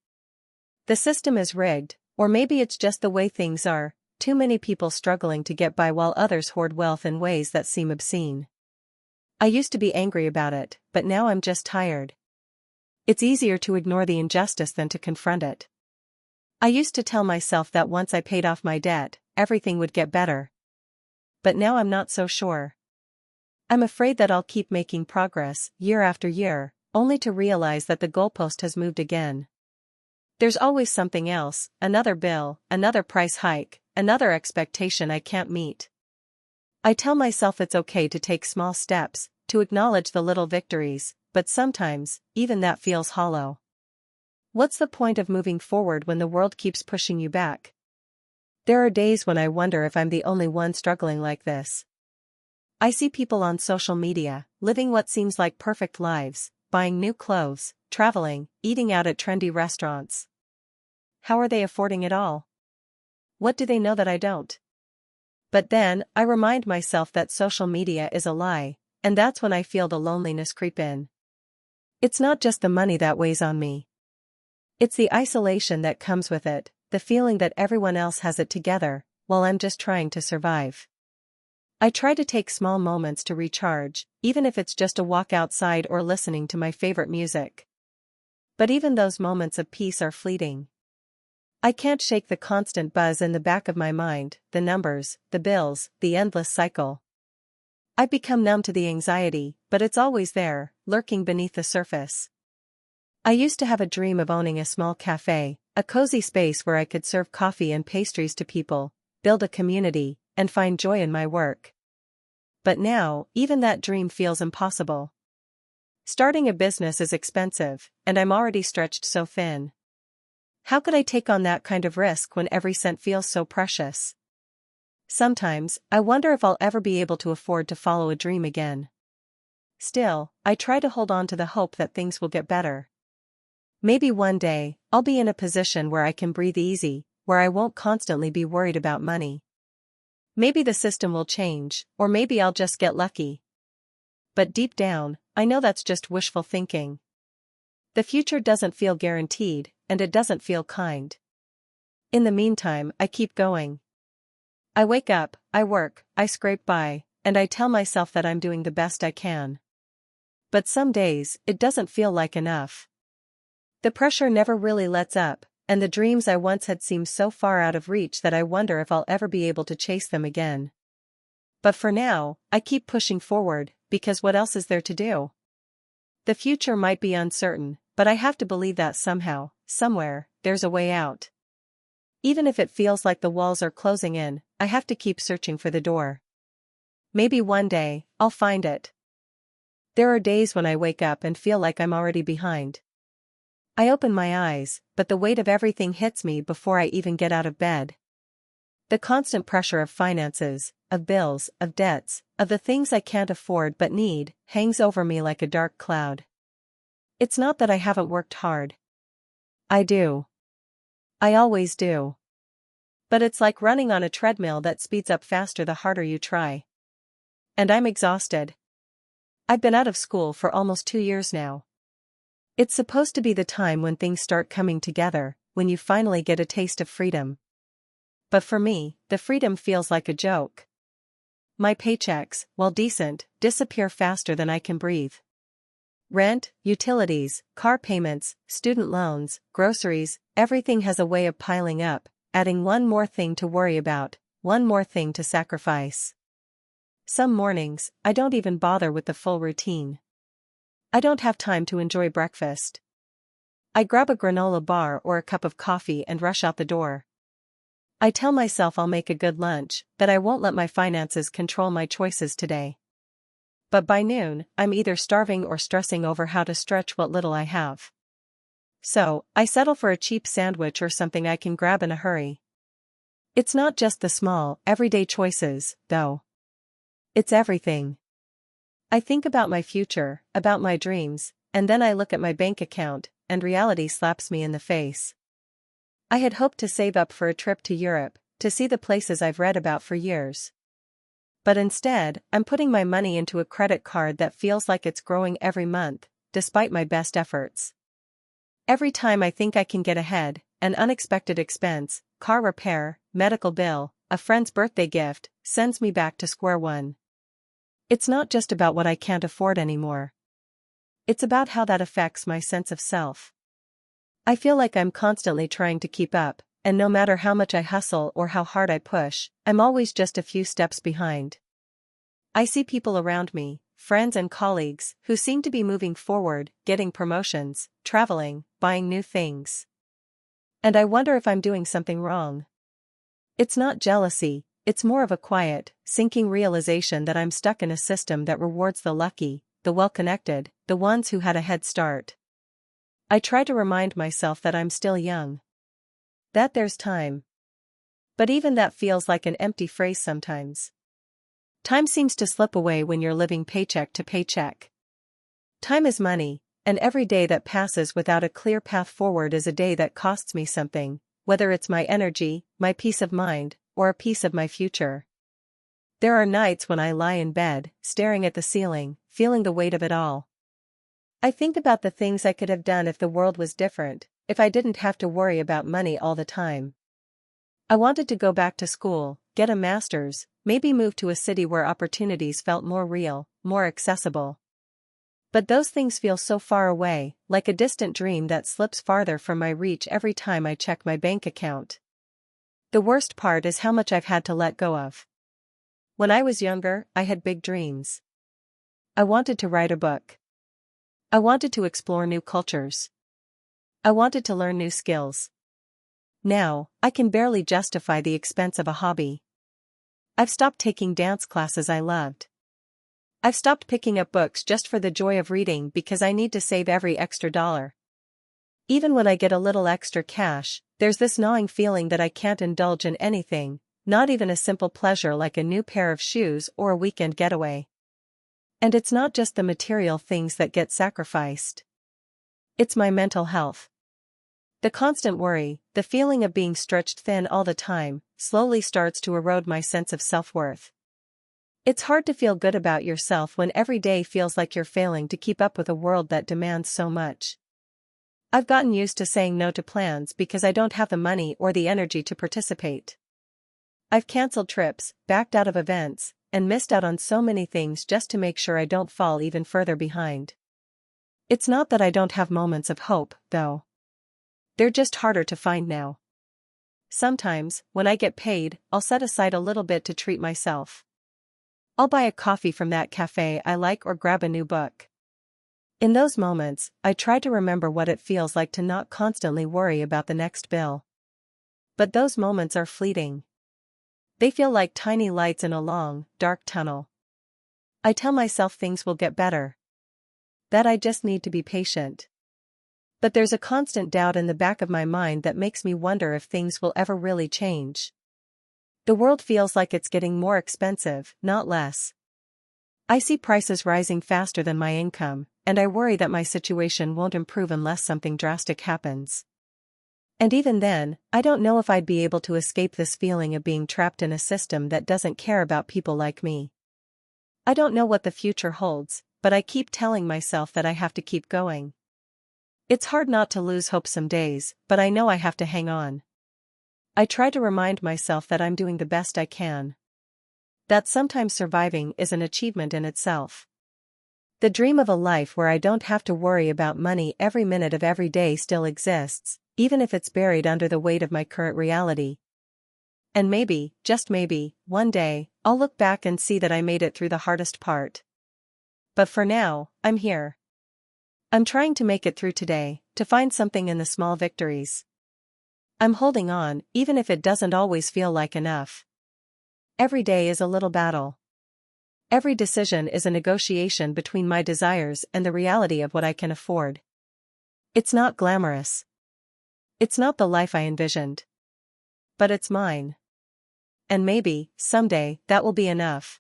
The system is rigged, or maybe it's just the way things are, too many people struggling to get by while others hoard wealth in ways that seem obscene. I used to be angry about it, but now I'm just tired. It's easier to ignore the injustice than to confront it. I used to tell myself that once I paid off my debt, everything would get better. But now I'm not so sure. I'm afraid that I'll keep making progress, year after year, only to realize that the goalpost has moved again. There's always something else, another bill, another price hike, another expectation I can't meet. I tell myself it's okay to take small steps, to acknowledge the little victories, but sometimes, even that feels hollow. What's the point of moving forward when the world keeps pushing you back? There are days when I wonder if I'm the only one struggling like this. I see people on social media, living what seems like perfect lives, buying new clothes, traveling, eating out at trendy restaurants. How are they affording it all? What do they know that I don't? But then, I remind myself that social media is a lie, and that's when I feel the loneliness creep in. It's not just the money that weighs on me. It's the isolation that comes with it, the feeling that everyone else has it together, while I'm just trying to survive. I try to take small moments to recharge, even if it's just a walk outside or listening to my favorite music. But even those moments of peace are fleeting. I can't shake the constant buzz in the back of my mind, the numbers, the bills, the endless cycle. I've become numb to the anxiety, but it's always there, lurking beneath the surface. I used to have a dream of owning a small cafe, a cozy space where I could serve coffee and pastries to people, build a community, and find joy in my work. But now, even that dream feels impossible. Starting a business is expensive, and I'm already stretched so thin. How could I take on that kind of risk when every cent feels so precious? Sometimes, I wonder if I'll ever be able to afford to follow a dream again. Still, I try to hold on to the hope that things will get better. Maybe one day, I'll be in a position where I can breathe easy, where I won't constantly be worried about money. Maybe the system will change, or maybe I'll just get lucky. But deep down, I know that's just wishful thinking. The future doesn't feel guaranteed, and it doesn't feel kind. In the meantime, I keep going. I wake up, I work, I scrape by, and I tell myself that I'm doing the best I can. But some days, it doesn't feel like enough. The pressure never really lets up, and the dreams I once had seem so far out of reach that I wonder if I'll ever be able to chase them again. But for now, I keep pushing forward, because what else is there to do? The future might be uncertain, but I have to believe that somehow, somewhere, there's a way out. Even if it feels like the walls are closing in, I have to keep searching for the door. Maybe one day, I'll find it. There are days when I wake up and feel like I'm already behind. I open my eyes, but the weight of everything hits me before I even get out of bed. The constant pressure of finances, of bills, of debts, of the things I can't afford but need, hangs over me like a dark cloud. It's not that I haven't worked hard. I do. I always do. But it's like running on a treadmill that speeds up faster the harder you try. And I'm exhausted. I've been out of school for almost 2 years now. It's supposed to be the time when things start coming together, when you finally get a taste of freedom. But for me, the freedom feels like a joke. My paychecks, while decent, disappear faster than I can breathe. Rent, utilities, car payments, student loans, groceries, everything has a way of piling up, adding one more thing to worry about, one more thing to sacrifice. Some mornings, I don't even bother with the full routine. I don't have time to enjoy breakfast. I grab a granola bar or a cup of coffee and rush out the door. I tell myself I'll make a good lunch, that I won't let my finances control my choices today. But by noon, I'm either starving or stressing over how to stretch what little I have. So, I settle for a cheap sandwich or something I can grab in a hurry. It's not just the small, everyday choices, though. It's everything. I think about my future, about my dreams, and then I look at my bank account, and reality slaps me in the face. I had hoped to save up for a trip to Europe, to see the places I've read about for years. But instead, I'm putting my money into a credit card that feels like it's growing every month, despite my best efforts. Every time I think I can get ahead, an unexpected expense, car repair, medical bill, a friend's birthday gift, sends me back to square one. It's not just about what I can't afford anymore. It's about how that affects my sense of self. I feel like I'm constantly trying to keep up, and no matter how much I hustle or how hard I push, I'm always just a few steps behind. I see people around me, friends and colleagues, who seem to be moving forward, getting promotions, traveling, buying new things. And I wonder if I'm doing something wrong. It's not jealousy, it's more of a quiet, sinking realization that I'm stuck in a system that rewards the lucky, the well-connected, the ones who had a head start. I try to remind myself that I'm still young. That there's time. But even that feels like an empty phrase sometimes. Time seems to slip away when you're living paycheck to paycheck. Time is money, and every day that passes without a clear path forward is a day that costs me something, whether it's my energy, my peace of mind, or a piece of my future. There are nights when I lie in bed, staring at the ceiling, feeling the weight of it all. I think about the things I could have done if the world was different, if I didn't have to worry about money all the time. I wanted to go back to school, get a master's, maybe move to a city where opportunities felt more real, more accessible. But those things feel so far away, like a distant dream that slips farther from my reach every time I check my bank account. The worst part is how much I've had to let go of. When I was younger, I had big dreams. I wanted to write a book. I wanted to explore new cultures. I wanted to learn new skills. Now, I can barely justify the expense of a hobby. I've stopped taking dance classes I loved. I've stopped picking up books just for the joy of reading because I need to save every extra dollar. Even when I get a little extra cash, there's this gnawing feeling that I can't indulge in anything, not even a simple pleasure like a new pair of shoes or a weekend getaway. And it's not just the material things that get sacrificed. It's my mental health. The constant worry, the feeling of being stretched thin all the time, slowly starts to erode my sense of self-worth. It's hard to feel good about yourself when every day feels like you're failing to keep up with a world that demands so much. I've gotten used to saying no to plans because I don't have the money or the energy to participate. I've canceled trips, backed out of events, and missed out on so many things just to make sure I don't fall even further behind. It's not that I don't have moments of hope, though. They're just harder to find now. Sometimes, when I get paid, I'll set aside a little bit to treat myself. I'll buy a coffee from that cafe I like or grab a new book. In those moments, I try to remember what it feels like to not constantly worry about the next bill. But those moments are fleeting. They feel like tiny lights in a long, dark tunnel. I tell myself things will get better. That I just need to be patient. But there's a constant doubt in the back of my mind that makes me wonder if things will ever really change. The world feels like it's getting more expensive, not less. I see prices rising faster than my income, and I worry that my situation won't improve unless something drastic happens. And even then, I don't know if I'd be able to escape this feeling of being trapped in a system that doesn't care about people like me. I don't know what the future holds, but I keep telling myself that I have to keep going. It's hard not to lose hope some days, but I know I have to hang on. I try to remind myself that I'm doing the best I can. That sometimes surviving is an achievement in itself. The dream of a life where I don't have to worry about money every minute of every day still exists, even if it's buried under the weight of my current reality. And maybe, just maybe, one day, I'll look back and see that I made it through the hardest part. But for now, I'm here. I'm trying to make it through today, to find something in the small victories. I'm holding on, even if it doesn't always feel like enough. Every day is a little battle. Every decision is a negotiation between my desires and the reality of what I can afford. It's not glamorous. It's not the life I envisioned. But it's mine. And maybe, someday, that will be enough.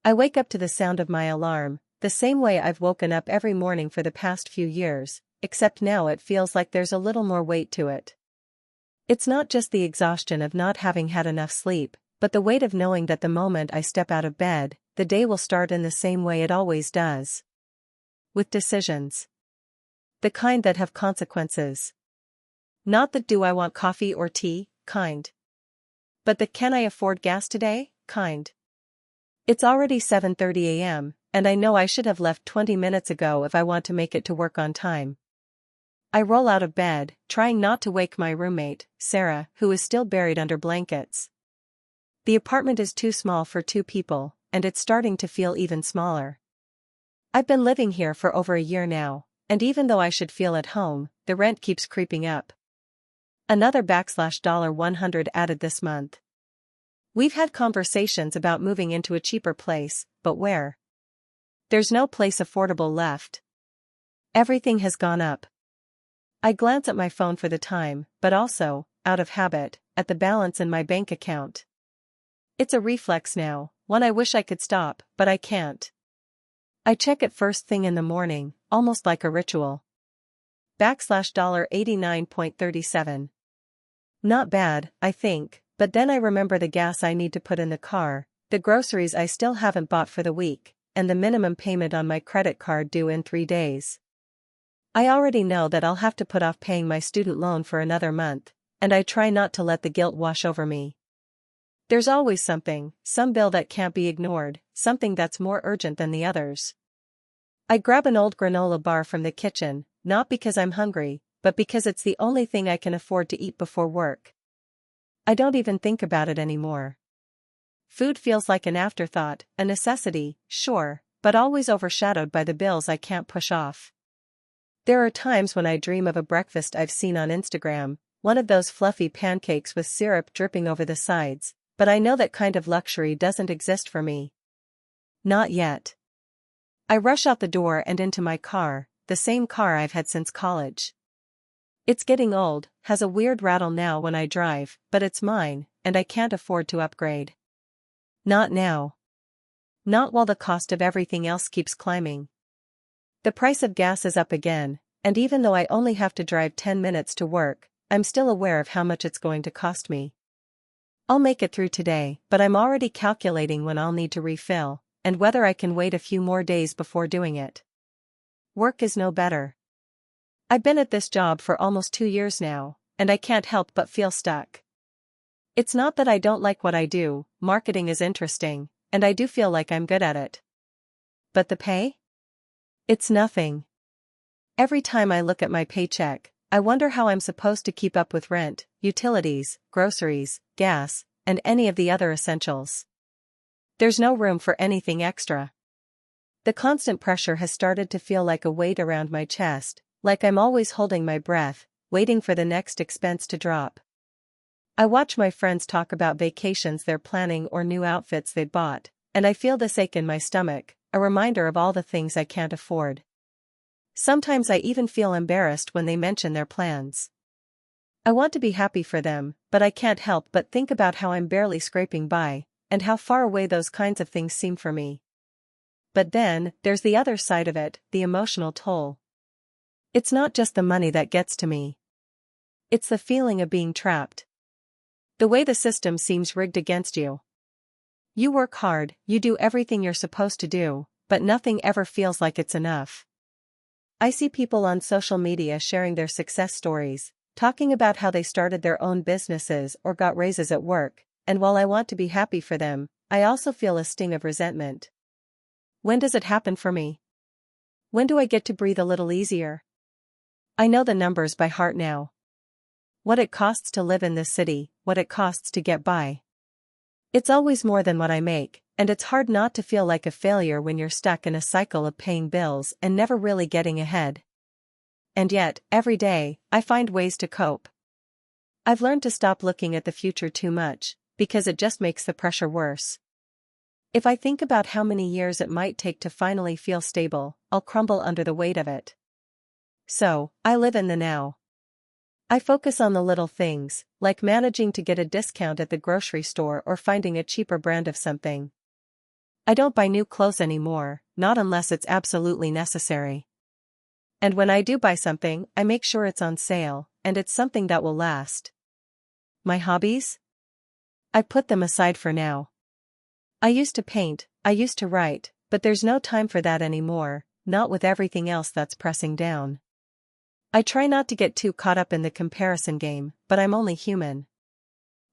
I wake up to the sound of my alarm, the same way I've woken up every morning for the past few years, except now it feels like there's a little more weight to it. It's not just the exhaustion of not having had enough sleep, but the weight of knowing that the moment I step out of bed, the day will start in the same way it always does. With decisions. The kind that have consequences. Not the do I want coffee or tea, kind. But the can I afford gas today, kind. It's already 7:30 a.m., and I know I should have left 20 minutes ago if I want to make it to work on time. I roll out of bed, trying not to wake my roommate, Sarah, who is still buried under blankets. The apartment is too small for 2 people, and it's starting to feel even smaller. I've been living here for over a year now, and even though I should feel at home, the rent keeps creeping up. Another $100 added this month. We've had conversations about moving into a cheaper place, but where? There's no place affordable left. Everything has gone up. I glance at my phone for the time, but also, out of habit, at the balance in my bank account. It's a reflex now, one I wish I could stop, but I can't. I check it first thing in the morning, almost like a ritual. $89.37. Not bad, I think, but then I remember the gas I need to put in the car, the groceries I still haven't bought for the week, and the minimum payment on my credit card due in 3 days. I already know that I'll have to put off paying my student loan for another month, and I try not to let the guilt wash over me. There's always something, some bill that can't be ignored, something that's more urgent than the others. I grab an old granola bar from the kitchen, not because I'm hungry, but because it's the only thing I can afford to eat before work. I don't even think about it anymore. Food feels like an afterthought, a necessity, sure, but always overshadowed by the bills I can't push off. There are times when I dream of a breakfast I've seen on Instagram, one of those fluffy pancakes with syrup dripping over the sides, but I know that kind of luxury doesn't exist for me. Not yet. I rush out the door and into my car, the same car I've had since college. It's getting old, has a weird rattle now when I drive, but it's mine, and I can't afford to upgrade. Not now. Not while the cost of everything else keeps climbing. The price of gas is up again, and even though I only have to drive 10 minutes to work, I'm still aware of how much it's going to cost me. I'll make it through today, but I'm already calculating when I'll need to refill, and whether I can wait a few more days before doing it. Work is no better. I've been at this job for almost 2 years now, and I can't help but feel stuck. It's not that I don't like what I do, marketing is interesting, and I do feel like I'm good at it. But the pay? It's nothing. Every time I look at my paycheck, I wonder how I'm supposed to keep up with rent, utilities, groceries, gas, and any of the other essentials. There's no room for anything extra. The constant pressure has started to feel like a weight around my chest, like I'm always holding my breath, waiting for the next expense to drop. I watch my friends talk about vacations they're planning or new outfits they'd bought, and I feel this ache in my stomach, a reminder of all the things I can't afford. Sometimes I even feel embarrassed when they mention their plans. I want to be happy for them, but I can't help but think about how I'm barely scraping by, and how far away those kinds of things seem for me. But then, there's the other side of it, the emotional toll. It's not just the money that gets to me. It's the feeling of being trapped. The way the system seems rigged against you. You work hard, you do everything you're supposed to do, but nothing ever feels like it's enough. I see people on social media sharing their success stories, talking about how they started their own businesses or got raises at work, and while I want to be happy for them, I also feel a sting of resentment. When does it happen for me? When do I get to breathe a little easier? I know the numbers by heart now. What it costs to live in this city, what it costs to get by. It's always more than what I make, and it's hard not to feel like a failure when you're stuck in a cycle of paying bills and never really getting ahead. And yet, every day, I find ways to cope. I've learned to stop looking at the future too much, because it just makes the pressure worse. If I think about how many years it might take to finally feel stable, I'll crumble under the weight of it. So, I live in the now. I focus on the little things, like managing to get a discount at the grocery store or finding a cheaper brand of something. I don't buy new clothes anymore, not unless it's absolutely necessary. And when I do buy something, I make sure it's on sale, and it's something that will last. My hobbies? I put them aside for now. I used to paint, I used to write, but there's no time for that anymore, not with everything else that's pressing down. I try not to get too caught up in the comparison game, but I'm only human.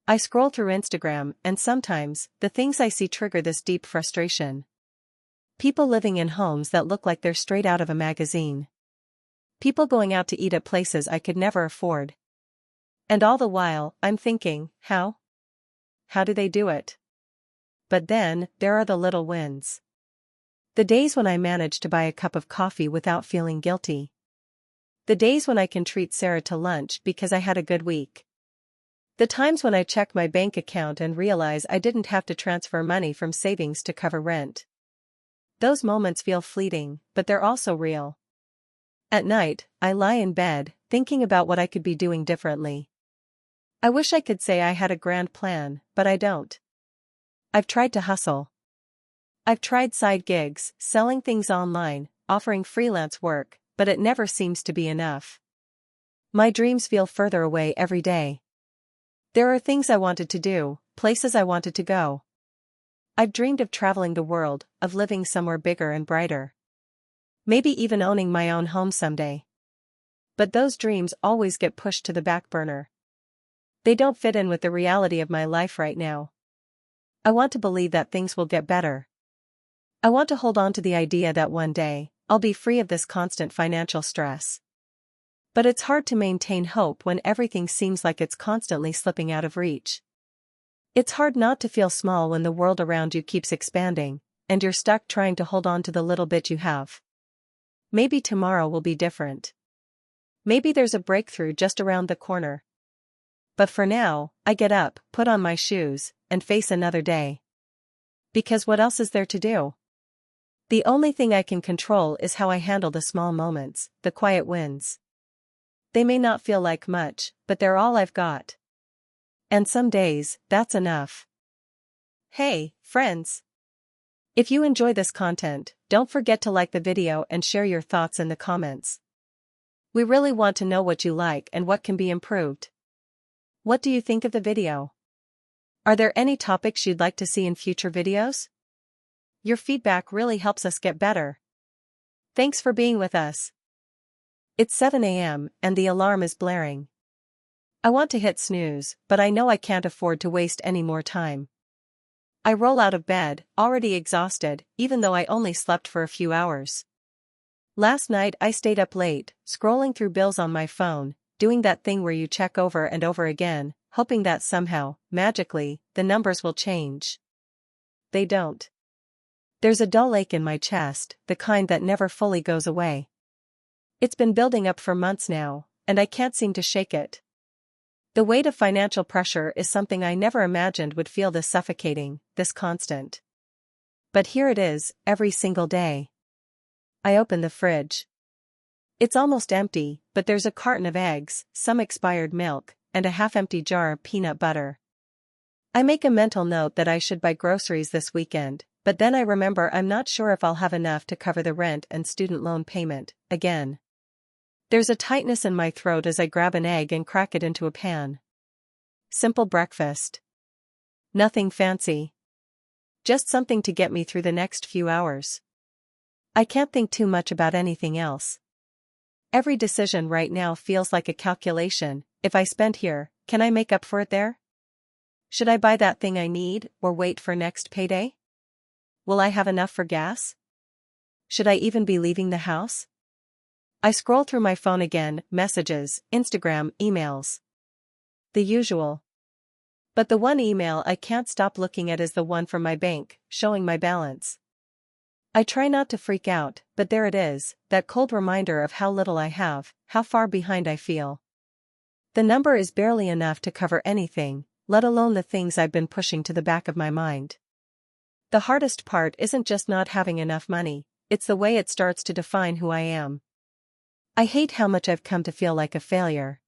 I scroll through Instagram, and sometimes, the things I see trigger this deep frustration. People living in homes that look like they're straight out of a magazine. People going out to eat at places I could never afford. And all the while, I'm thinking, how? How do they do it? But then, there are the little wins. The days when I manage to buy a cup of coffee without feeling guilty. The days when I can treat Sarah to lunch because I had a good week. The times when I check my bank account and realize I didn't have to transfer money from savings to cover rent. Those moments feel fleeting, but they're also real. At night, I lie in bed, thinking about what I could be doing differently. I wish I could say I had a grand plan, but I don't. I've tried to hustle. I've tried side gigs, selling things online, offering freelance work, but it never seems to be enough. My dreams feel further away every day. There are things I wanted to do, places I wanted to go. I've dreamed of traveling the world, of living somewhere bigger and brighter. Maybe even owning my own home someday. But those dreams always get pushed to the back burner. They don't fit in with the reality of my life right now. I want to believe that things will get better. I want to hold on to the idea that one day, I'll be free of this constant financial stress. But it's hard to maintain hope when everything seems like it's constantly slipping out of reach. It's hard not to feel small when the world around you keeps expanding, and you're stuck trying to hold on to the little bit you have. Maybe tomorrow will be different. Maybe there's a breakthrough just around the corner. But for now, I get up, put on my shoes, and face another day. Because what else is there to do? The only thing I can control is how I handle the small moments, the quiet wins. They may not feel like much, but they're all I've got. And some days, that's enough. Hey, friends! If you enjoy this content, don't forget to like the video and share your thoughts in the comments. We really want to know what you like and what can be improved. What do you think of the video? Are there any topics you'd like to see in future videos? Your feedback really helps us get better. Thanks for being with us. It's 7 a.m. and the alarm is blaring. I want to hit snooze, but I know I can't afford to waste any more time. I roll out of bed, already exhausted, even though I only slept for a few hours. Last night I stayed up late, scrolling through bills on my phone, doing that thing where you check over and over again, hoping that somehow, magically, the numbers will change. They don't. There's a dull ache in my chest, the kind that never fully goes away. It's been building up for months now, and I can't seem to shake it. The weight of financial pressure is something I never imagined would feel this suffocating, this constant. But here it is, every single day. I open the fridge. It's almost empty, but there's a carton of eggs, some expired milk, and a half-empty jar of peanut butter. I make a mental note that I should buy groceries this weekend, but then I remember I'm not sure if I'll have enough to cover the rent and student loan payment, again. There's a tightness in my throat as I grab an egg and crack it into a pan. Simple breakfast. Nothing fancy. Just something to get me through the next few hours. I can't think too much about anything else. Every decision right now feels like a calculation. If I spend here, can I make up for it there? Should I buy that thing I need, or wait for next payday? Will I have enough for gas? Should I even be leaving the house? I scroll through my phone again, messages, Instagram, emails. The usual. But the one email I can't stop looking at is the one from my bank, showing my balance. I try not to freak out, but there it is, that cold reminder of how little I have, how far behind I feel. The number is barely enough to cover anything, let alone the things I've been pushing to the back of my mind. The hardest part isn't just not having enough money, it's the way it starts to define who I am. I hate how much I've come to feel like a failure.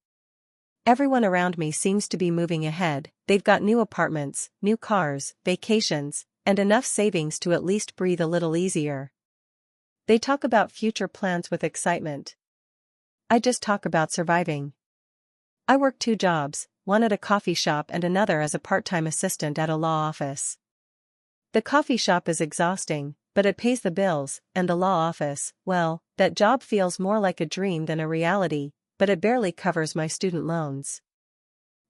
Everyone around me seems to be moving ahead, they've got new apartments, new cars, vacations, and enough savings to at least breathe a little easier. They talk about future plans with excitement. I just talk about surviving. I work 2 jobs, one at a coffee shop and another as a part-time assistant at a law office. The coffee shop is exhausting, but it pays the bills, and the law office, well, that job feels more like a dream than a reality, but it barely covers my student loans.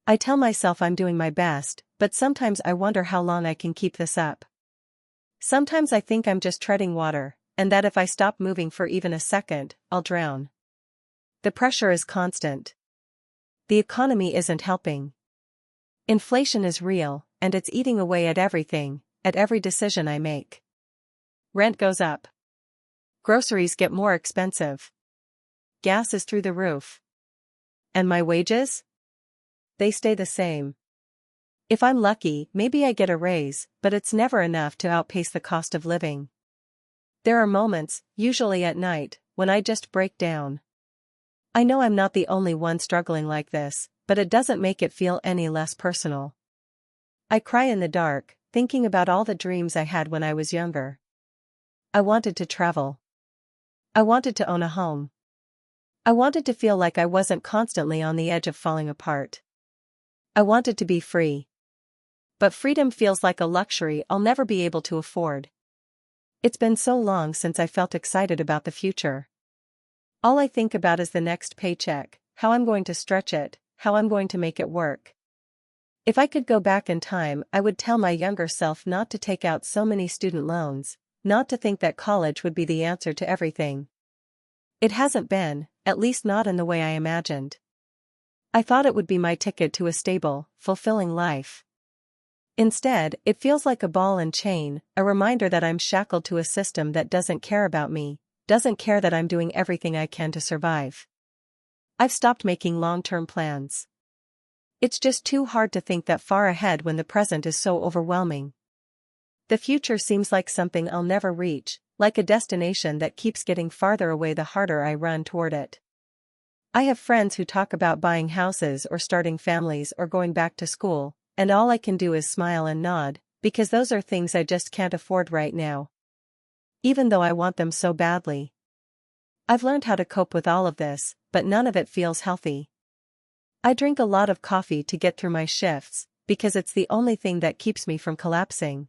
I tell myself I'm doing my best, but sometimes I wonder how long I can keep this up. Sometimes I think I'm just treading water, and that if I stop moving for even a second, I'll drown. The pressure is constant. The economy isn't helping. Inflation is real, and it's eating away at everything, at every decision I make. Rent goes up. Groceries get more expensive. Gas is through the roof. And my wages? They stay the same. If I'm lucky, maybe I get a raise, but it's never enough to outpace the cost of living. There are moments, usually at night, when I just break down. I know I'm not the only one struggling like this, but it doesn't make it feel any less personal. I cry in the dark, thinking about all the dreams I had when I was younger. I wanted to travel. I wanted to own a home. I wanted to feel like I wasn't constantly on the edge of falling apart. I wanted to be free. But freedom feels like a luxury I'll never be able to afford. It's been so long since I felt excited about the future. All I think about is the next paycheck, how I'm going to stretch it, how I'm going to make it work. If I could go back in time, I would tell my younger self not to take out so many student loans, not to think that college would be the answer to everything. It hasn't been, at least not in the way I imagined. I thought it would be my ticket to a stable, fulfilling life. Instead, it feels like a ball and chain, a reminder that I'm shackled to a system that doesn't care about me, doesn't care that I'm doing everything I can to survive. I've stopped making long-term plans. It's just too hard to think that far ahead when the present is so overwhelming. The future seems like something I'll never reach, like a destination that keeps getting farther away the harder I run toward it. I have friends who talk about buying houses or starting families or going back to school, and all I can do is smile and nod, because those are things I just can't afford right now. Even though I want them so badly. I've learned how to cope with all of this, but none of it feels healthy. I drink a lot of coffee to get through my shifts, because it's the only thing that keeps me from collapsing.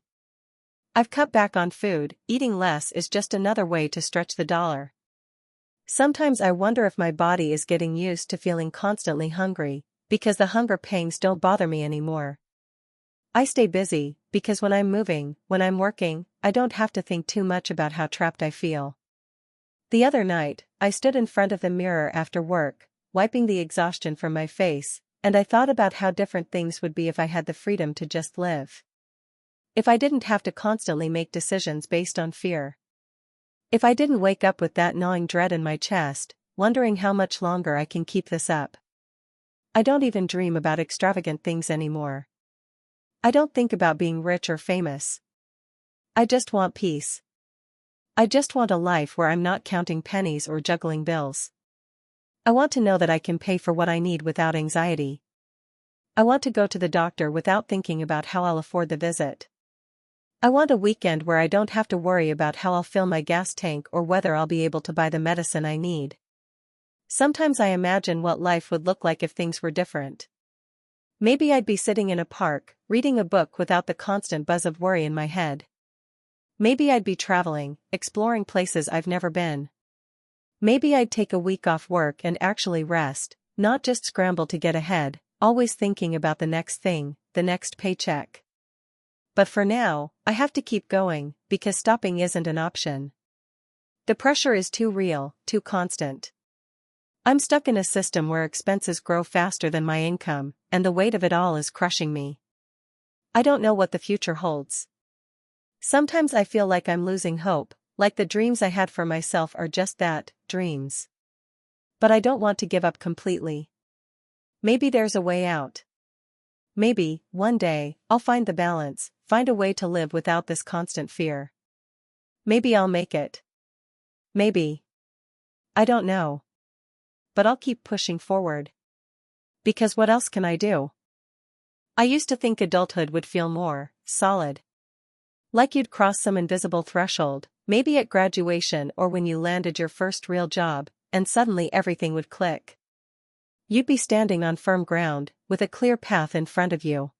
I've cut back on food, eating less is just another way to stretch the dollar. Sometimes I wonder if my body is getting used to feeling constantly hungry, because the hunger pangs don't bother me anymore. I stay busy, because when I'm moving, when I'm working, I don't have to think too much about how trapped I feel. The other night, I stood in front of the mirror after work, wiping the exhaustion from my face, and I thought about how different things would be if I had the freedom to just live. If I didn't have to constantly make decisions based on fear. If I didn't wake up with that gnawing dread in my chest, wondering how much longer I can keep this up. I don't even dream about extravagant things anymore. I don't think about being rich or famous. I just want peace. I just want a life where I'm not counting pennies or juggling bills. I want to know that I can pay for what I need without anxiety. I want to go to the doctor without thinking about how I'll afford the visit. I want a weekend where I don't have to worry about how I'll fill my gas tank or whether I'll be able to buy the medicine I need. Sometimes I imagine what life would look like if things were different. Maybe I'd be sitting in a park, reading a book without the constant buzz of worry in my head. Maybe I'd be traveling, exploring places I've never been. Maybe I'd take a week off work and actually rest, not just scramble to get ahead, always thinking about the next thing, the next paycheck. But for now, I have to keep going, because stopping isn't an option. The pressure is too real, too constant. I'm stuck in a system where expenses grow faster than my income, and the weight of it all is crushing me. I don't know what the future holds. Sometimes I feel like I'm losing hope, like the dreams I had for myself are just that, dreams. But I don't want to give up completely. Maybe there's a way out. Maybe, one day, I'll find the balance, find a way to live without this constant fear. Maybe I'll make it. Maybe. I don't know. But I'll keep pushing forward. Because what else can I do? I used to think adulthood would feel more solid. Like you'd cross some invisible threshold, maybe at graduation or when you landed your first real job, and suddenly everything would click. You'd be standing on firm ground, with a clear path in front of you.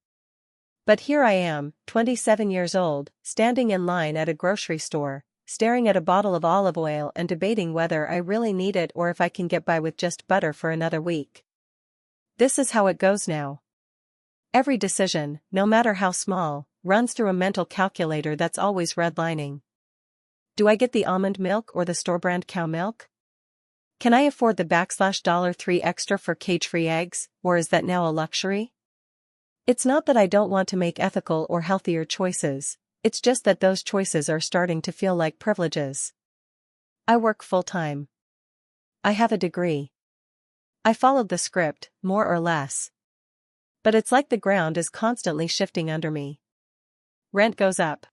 But here I am, 27 years old, standing in line at a grocery store, staring at a bottle of olive oil and debating whether I really need it or if I can get by with just butter for another week. This is how it goes now. Every decision, no matter how small, runs through a mental calculator that's always redlining. Do I get the almond milk or the store-brand cow milk? Can I afford the $3 extra for cage-free eggs, or is that now a luxury? It's not that I don't want to make ethical or healthier choices, it's just that those choices are starting to feel like privileges. I work full-time. I have a degree. I followed the script, more or less. But it's like the ground is constantly shifting under me. Rent goes up.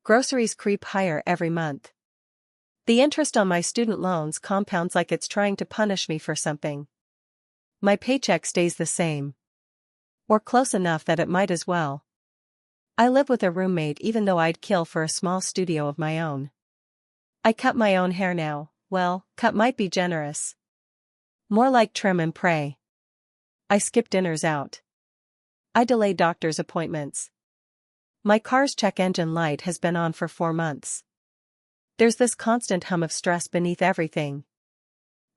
Groceries creep higher every month. The interest on my student loans compounds like it's trying to punish me for something. My paycheck stays the same. Or close enough that it might as well. I live with a roommate even though I'd kill for a small studio of my own. I cut my own hair now, well, cut might be generous. More like trim and pray. I skip dinners out. I delay doctor's appointments. My car's check engine light has been on for 4 months. There's this constant hum of stress beneath everything.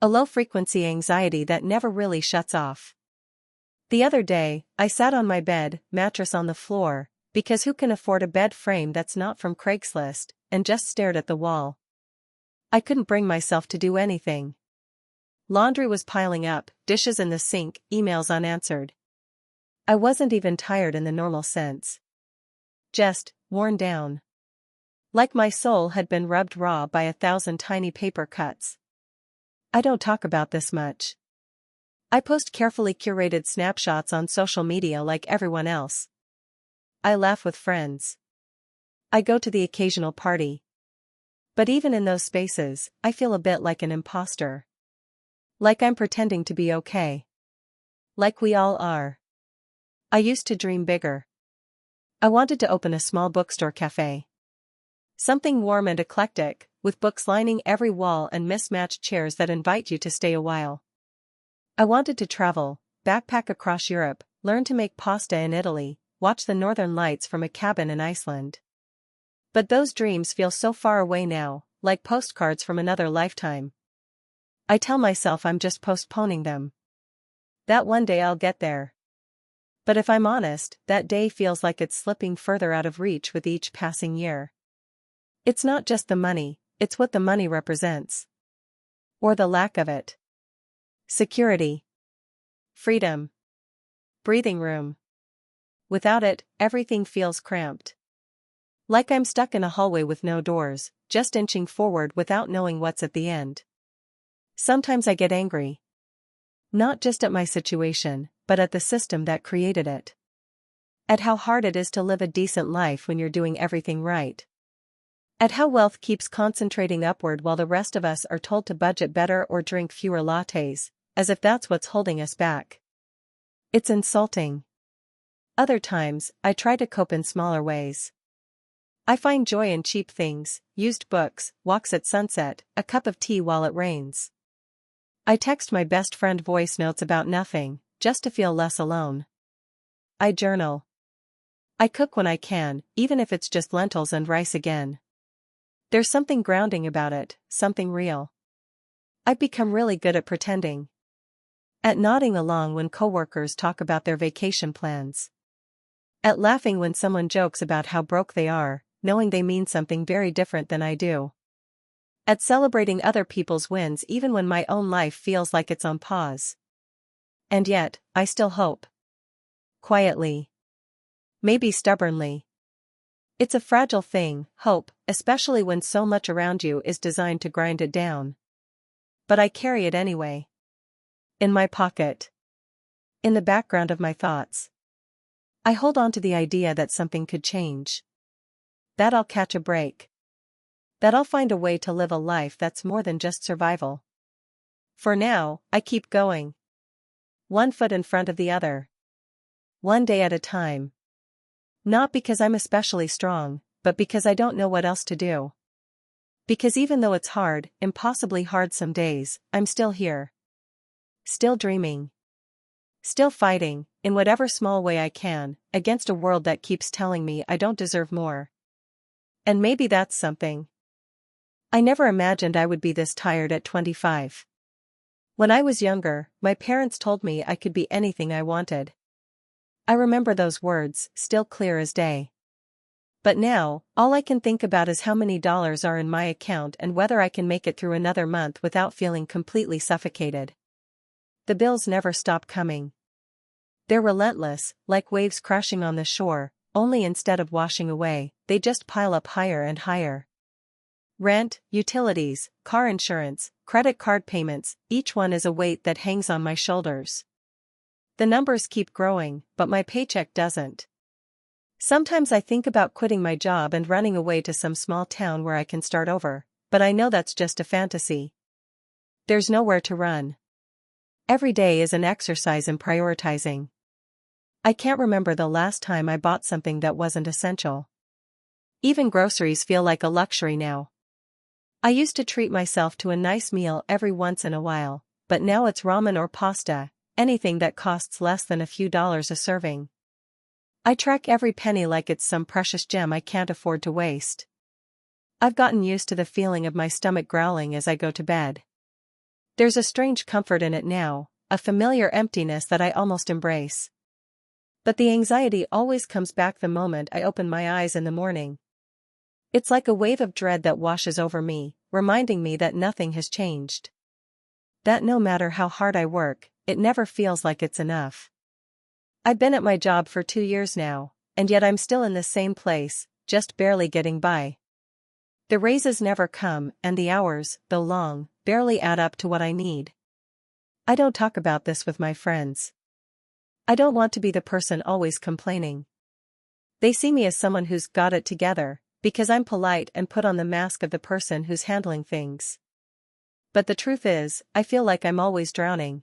A low-frequency anxiety that never really shuts off. The other day, I sat on my bed, mattress on the floor, because who can afford a bed frame that's not from Craigslist, and just stared at the wall. I couldn't bring myself to do anything. Laundry was piling up, dishes in the sink, emails unanswered. I wasn't even tired in the normal sense. Just worn down. Like my soul had been rubbed raw by 1,000 tiny paper cuts. I don't talk about this much. I post carefully curated snapshots on social media like everyone else. I laugh with friends. I go to the occasional party. But even in those spaces, I feel a bit like an imposter. Like I'm pretending to be okay. Like we all are. I used to dream bigger. I wanted to open a small bookstore cafe. Something warm and eclectic, with books lining every wall and mismatched chairs that invite you to stay a while. I wanted to travel, backpack across Europe, learn to make pasta in Italy, watch the northern lights from a cabin in Iceland. But those dreams feel so far away now, like postcards from another lifetime. I tell myself I'm just postponing them. That one day I'll get there. But if I'm honest, that day feels like it's slipping further out of reach with each passing year. It's not just the money, it's what the money represents. Or the lack of it. Security. Freedom. Breathing room. Without it, everything feels cramped. Like I'm stuck in a hallway with no doors, just inching forward without knowing what's at the end. Sometimes I get angry. Not just at my situation, but at the system that created it. At how hard it is to live a decent life when you're doing everything right. At how wealth keeps concentrating upward while the rest of us are told to budget better or drink fewer lattes, as if that's what's holding us back. It's insulting. Other times, I try to cope in smaller ways. I find joy in cheap things, used books, walks at sunset, a cup of tea while it rains. I text my best friend voice notes about nothing, just to feel less alone. I journal. I cook when I can, even if it's just lentils and rice again. There's something grounding about it, something real. I've become really good at pretending. At nodding along when coworkers talk about their vacation plans. At laughing when someone jokes about how broke they are, knowing they mean something very different than I do. At celebrating other people's wins even when my own life feels like it's on pause. And yet, I still hope. Quietly. Maybe stubbornly. It's a fragile thing, hope, especially when so much around you is designed to grind it down. But I carry it anyway. In my pocket. In the background of my thoughts. I hold on to the idea that something could change. That I'll catch a break. That I'll find a way to live a life that's more than just survival. For now, I keep going. One foot in front of the other. One day at a time. Not because I'm especially strong, but because I don't know what else to do. Because even though it's hard, impossibly hard some days, I'm still here. Still dreaming. Still fighting, in whatever small way I can, against a world that keeps telling me I don't deserve more. And maybe that's something. I never imagined I would be this tired at 25. When I was younger, my parents told me I could be anything I wanted. I remember those words, still clear as day. But now, all I can think about is how many dollars are in my account and whether I can make it through another month without feeling completely suffocated. The bills never stop coming. They're relentless, like waves crashing on the shore, only instead of washing away, they just pile up higher and higher. Rent, utilities, car insurance, credit card payments, each one is a weight that hangs on my shoulders. The numbers keep growing, but my paycheck doesn't. Sometimes I think about quitting my job and running away to some small town where I can start over, but I know that's just a fantasy. There's nowhere to run. Every day is an exercise in prioritizing. I can't remember the last time I bought something that wasn't essential. Even groceries feel like a luxury now. I used to treat myself to a nice meal every once in a while, but now it's ramen or pasta, anything that costs less than a few dollars a serving. I track every penny like it's some precious gem I can't afford to waste. I've gotten used to the feeling of my stomach growling as I go to bed. There's a strange comfort in it now, a familiar emptiness that I almost embrace. But the anxiety always comes back the moment I open my eyes in the morning. It's like a wave of dread that washes over me, reminding me that nothing has changed. That no matter how hard I work, it never feels like it's enough. I've been at my job for 2 years now, and yet I'm still in the same place, just barely getting by. The raises never come, and the hours, though long, barely add up to what I need. I don't talk about this with my friends. I don't want to be the person always complaining. They see me as someone who's got it together, because I'm polite and put on the mask of the person who's handling things. But the truth is, I feel like I'm always drowning.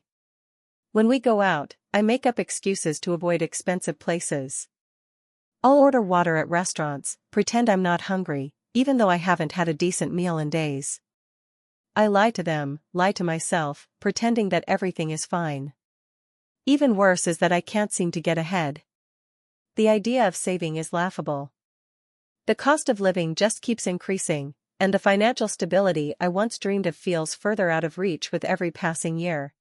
When we go out, I make up excuses to avoid expensive places. I'll order water at restaurants, pretend I'm not hungry, even though I haven't had a decent meal in days. I lie to them, lie to myself, pretending that everything is fine. Even worse is that I can't seem to get ahead. The idea of saving is laughable. The cost of living just keeps increasing, and the financial stability I once dreamed of feels further out of reach with every passing year.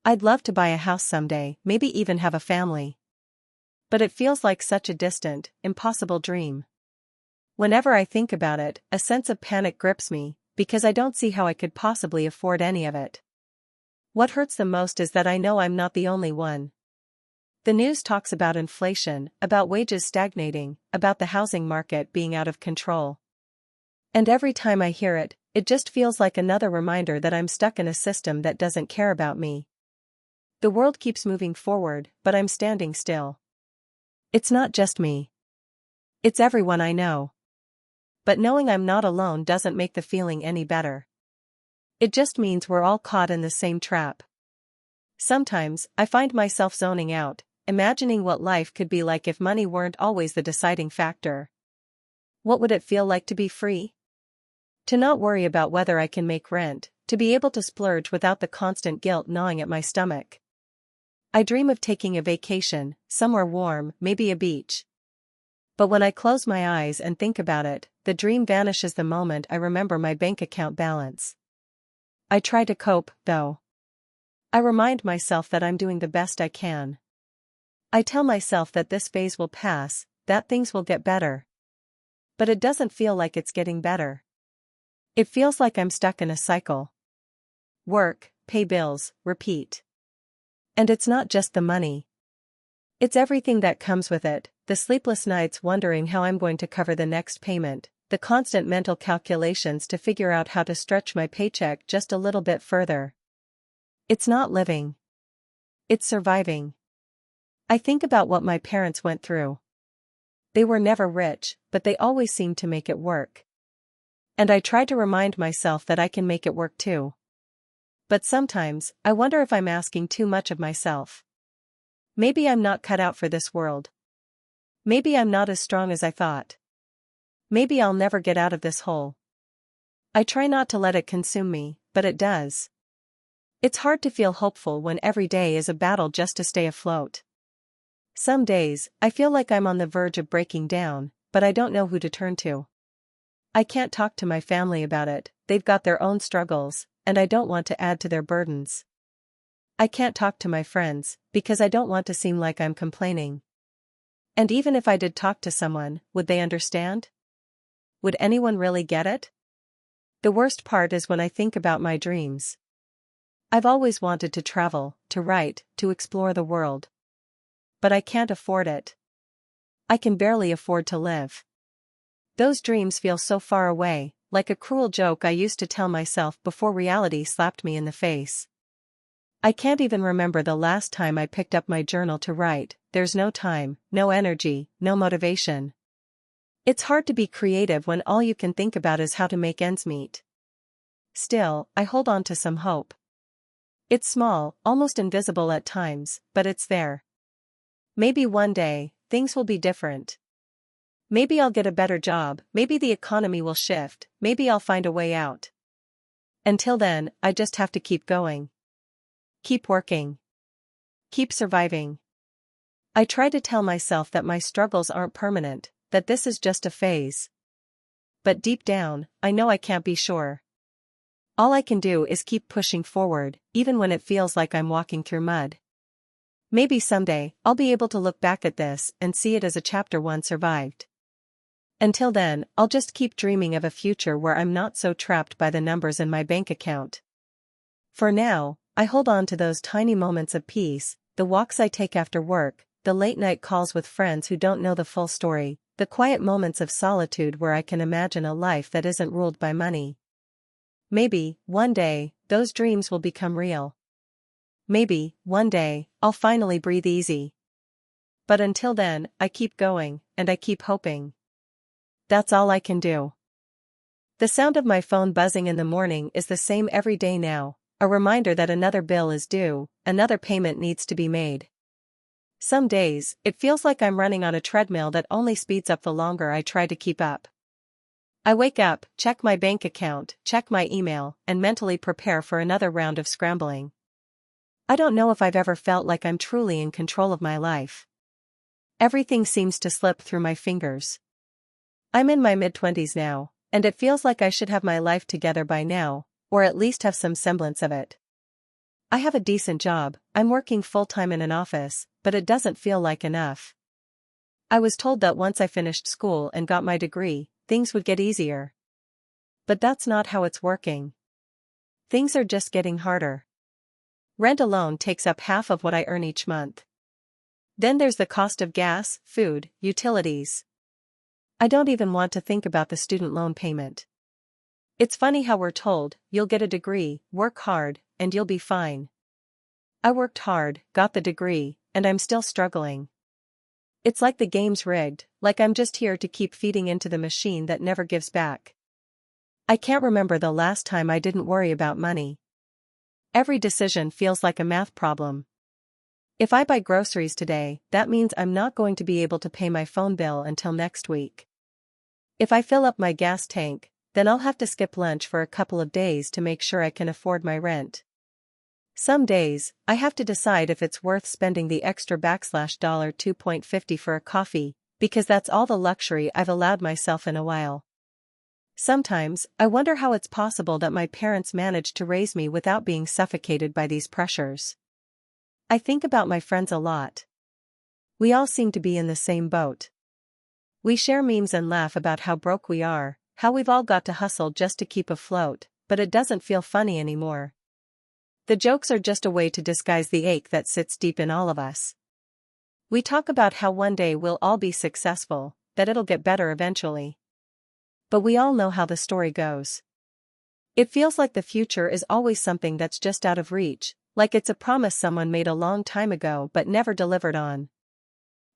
I'd love to buy a house someday, maybe even have a family. But it feels like such a distant, impossible dream. Whenever I think about it, a sense of panic grips me, because I don't see how I could possibly afford any of it. What hurts the most is that I know I'm not the only one. The news talks about inflation, about wages stagnating, about the housing market being out of control. And every time I hear it, it just feels like another reminder that I'm stuck in a system that doesn't care about me. The world keeps moving forward, but I'm standing still. It's not just me. It's everyone I know. But knowing I'm not alone doesn't make the feeling any better. It just means we're all caught in the same trap. Sometimes, I find myself zoning out, imagining what life could be like if money weren't always the deciding factor. What would it feel like to be free? To not worry about whether I can make rent, to be able to splurge without the constant guilt gnawing at my stomach. I dream of taking a vacation, somewhere warm, maybe a beach. But when I close my eyes and think about it, the dream vanishes the moment I remember my bank account balance. I try to cope, though. I remind myself that I'm doing the best I can. I tell myself that this phase will pass, that things will get better. But it doesn't feel like it's getting better. It feels like I'm stuck in a cycle. Work, pay bills, repeat. And it's not just the money. It's everything that comes with it, the sleepless nights wondering how I'm going to cover the next payment, the constant mental calculations to figure out how to stretch my paycheck just a little bit further. It's not living. It's surviving. I think about what my parents went through. They were never rich, but they always seemed to make it work. And I try to remind myself that I can make it work too. But sometimes, I wonder if I'm asking too much of myself. Maybe I'm not cut out for this world. Maybe I'm not as strong as I thought. Maybe I'll never get out of this hole. I try not to let it consume me, but it does. It's hard to feel hopeful when every day is a battle just to stay afloat. Some days, I feel like I'm on the verge of breaking down, but I don't know who to turn to. I can't talk to my family about it, they've got their own struggles, and I don't want to add to their burdens. I can't talk to my friends, because I don't want to seem like I'm complaining. And even if I did talk to someone, would they understand? Would anyone really get it? The worst part is when I think about my dreams. I've always wanted to travel, to write, to explore the world. But I can't afford it. I can barely afford to live. Those dreams feel so far away, like a cruel joke I used to tell myself before reality slapped me in the face. I can't even remember the last time I picked up my journal to write. There's no time, no energy, no motivation. It's hard to be creative when all you can think about is how to make ends meet. Still, I hold on to some hope. It's small, almost invisible at times, but it's there. Maybe one day, things will be different. Maybe I'll get a better job, maybe the economy will shift, maybe I'll find a way out. Until then, I just have to keep going. Keep working. Keep surviving. I try to tell myself that my struggles aren't permanent, that this is just a phase. But deep down, I know I can't be sure. All I can do is keep pushing forward, even when it feels like I'm walking through mud. Maybe someday, I'll be able to look back at this and see it as a chapter one survived. Until then, I'll just keep dreaming of a future where I'm not so trapped by the numbers in my bank account. For now, I hold on to those tiny moments of peace, the walks I take after work, the late-night calls with friends who don't know the full story, the quiet moments of solitude where I can imagine a life that isn't ruled by money. Maybe, one day, those dreams will become real. Maybe, one day, I'll finally breathe easy. But until then, I keep going, and I keep hoping. That's all I can do. The sound of my phone buzzing in the morning is the same every day now, a reminder that another bill is due, another payment needs to be made. Some days, it feels like I'm running on a treadmill that only speeds up the longer I try to keep up. I wake up, check my bank account, check my email, and mentally prepare for another round of scrambling. I don't know if I've ever felt like I'm truly in control of my life. Everything seems to slip through my fingers. I'm in my mid-20s now, and it feels like I should have my life together by now, or at least have some semblance of it. I have a decent job, I'm working full-time in an office, but it doesn't feel like enough. I was told that once I finished school and got my degree, things would get easier. But that's not how it's working. Things are just getting harder. Rent alone takes up half of what I earn each month. Then there's the cost of gas, food, utilities. I don't even want to think about the student loan payment. It's funny how we're told, you'll get a degree, work hard, and you'll be fine. I worked hard, got the degree, and I'm still struggling. It's like the game's rigged, like I'm just here to keep feeding into the machine that never gives back. I can't remember the last time I didn't worry about money. Every decision feels like a math problem. If I buy groceries today, that means I'm not going to be able to pay my phone bill until next week. If I fill up my gas tank, then I'll have to skip lunch for a couple of days to make sure I can afford my rent. Some days, I have to decide if it's worth spending the extra $2.50 for a coffee, because that's all the luxury I've allowed myself in a while. Sometimes, I wonder how it's possible that my parents managed to raise me without being suffocated by these pressures. I think about my friends a lot. We all seem to be in the same boat. We share memes and laugh about how broke we are, how we've all got to hustle just to keep afloat, but it doesn't feel funny anymore. The jokes are just a way to disguise the ache that sits deep in all of us. We talk about how one day we'll all be successful, that it'll get better eventually. But we all know how the story goes. It feels like the future is always something that's just out of reach, like it's a promise someone made a long time ago but never delivered on.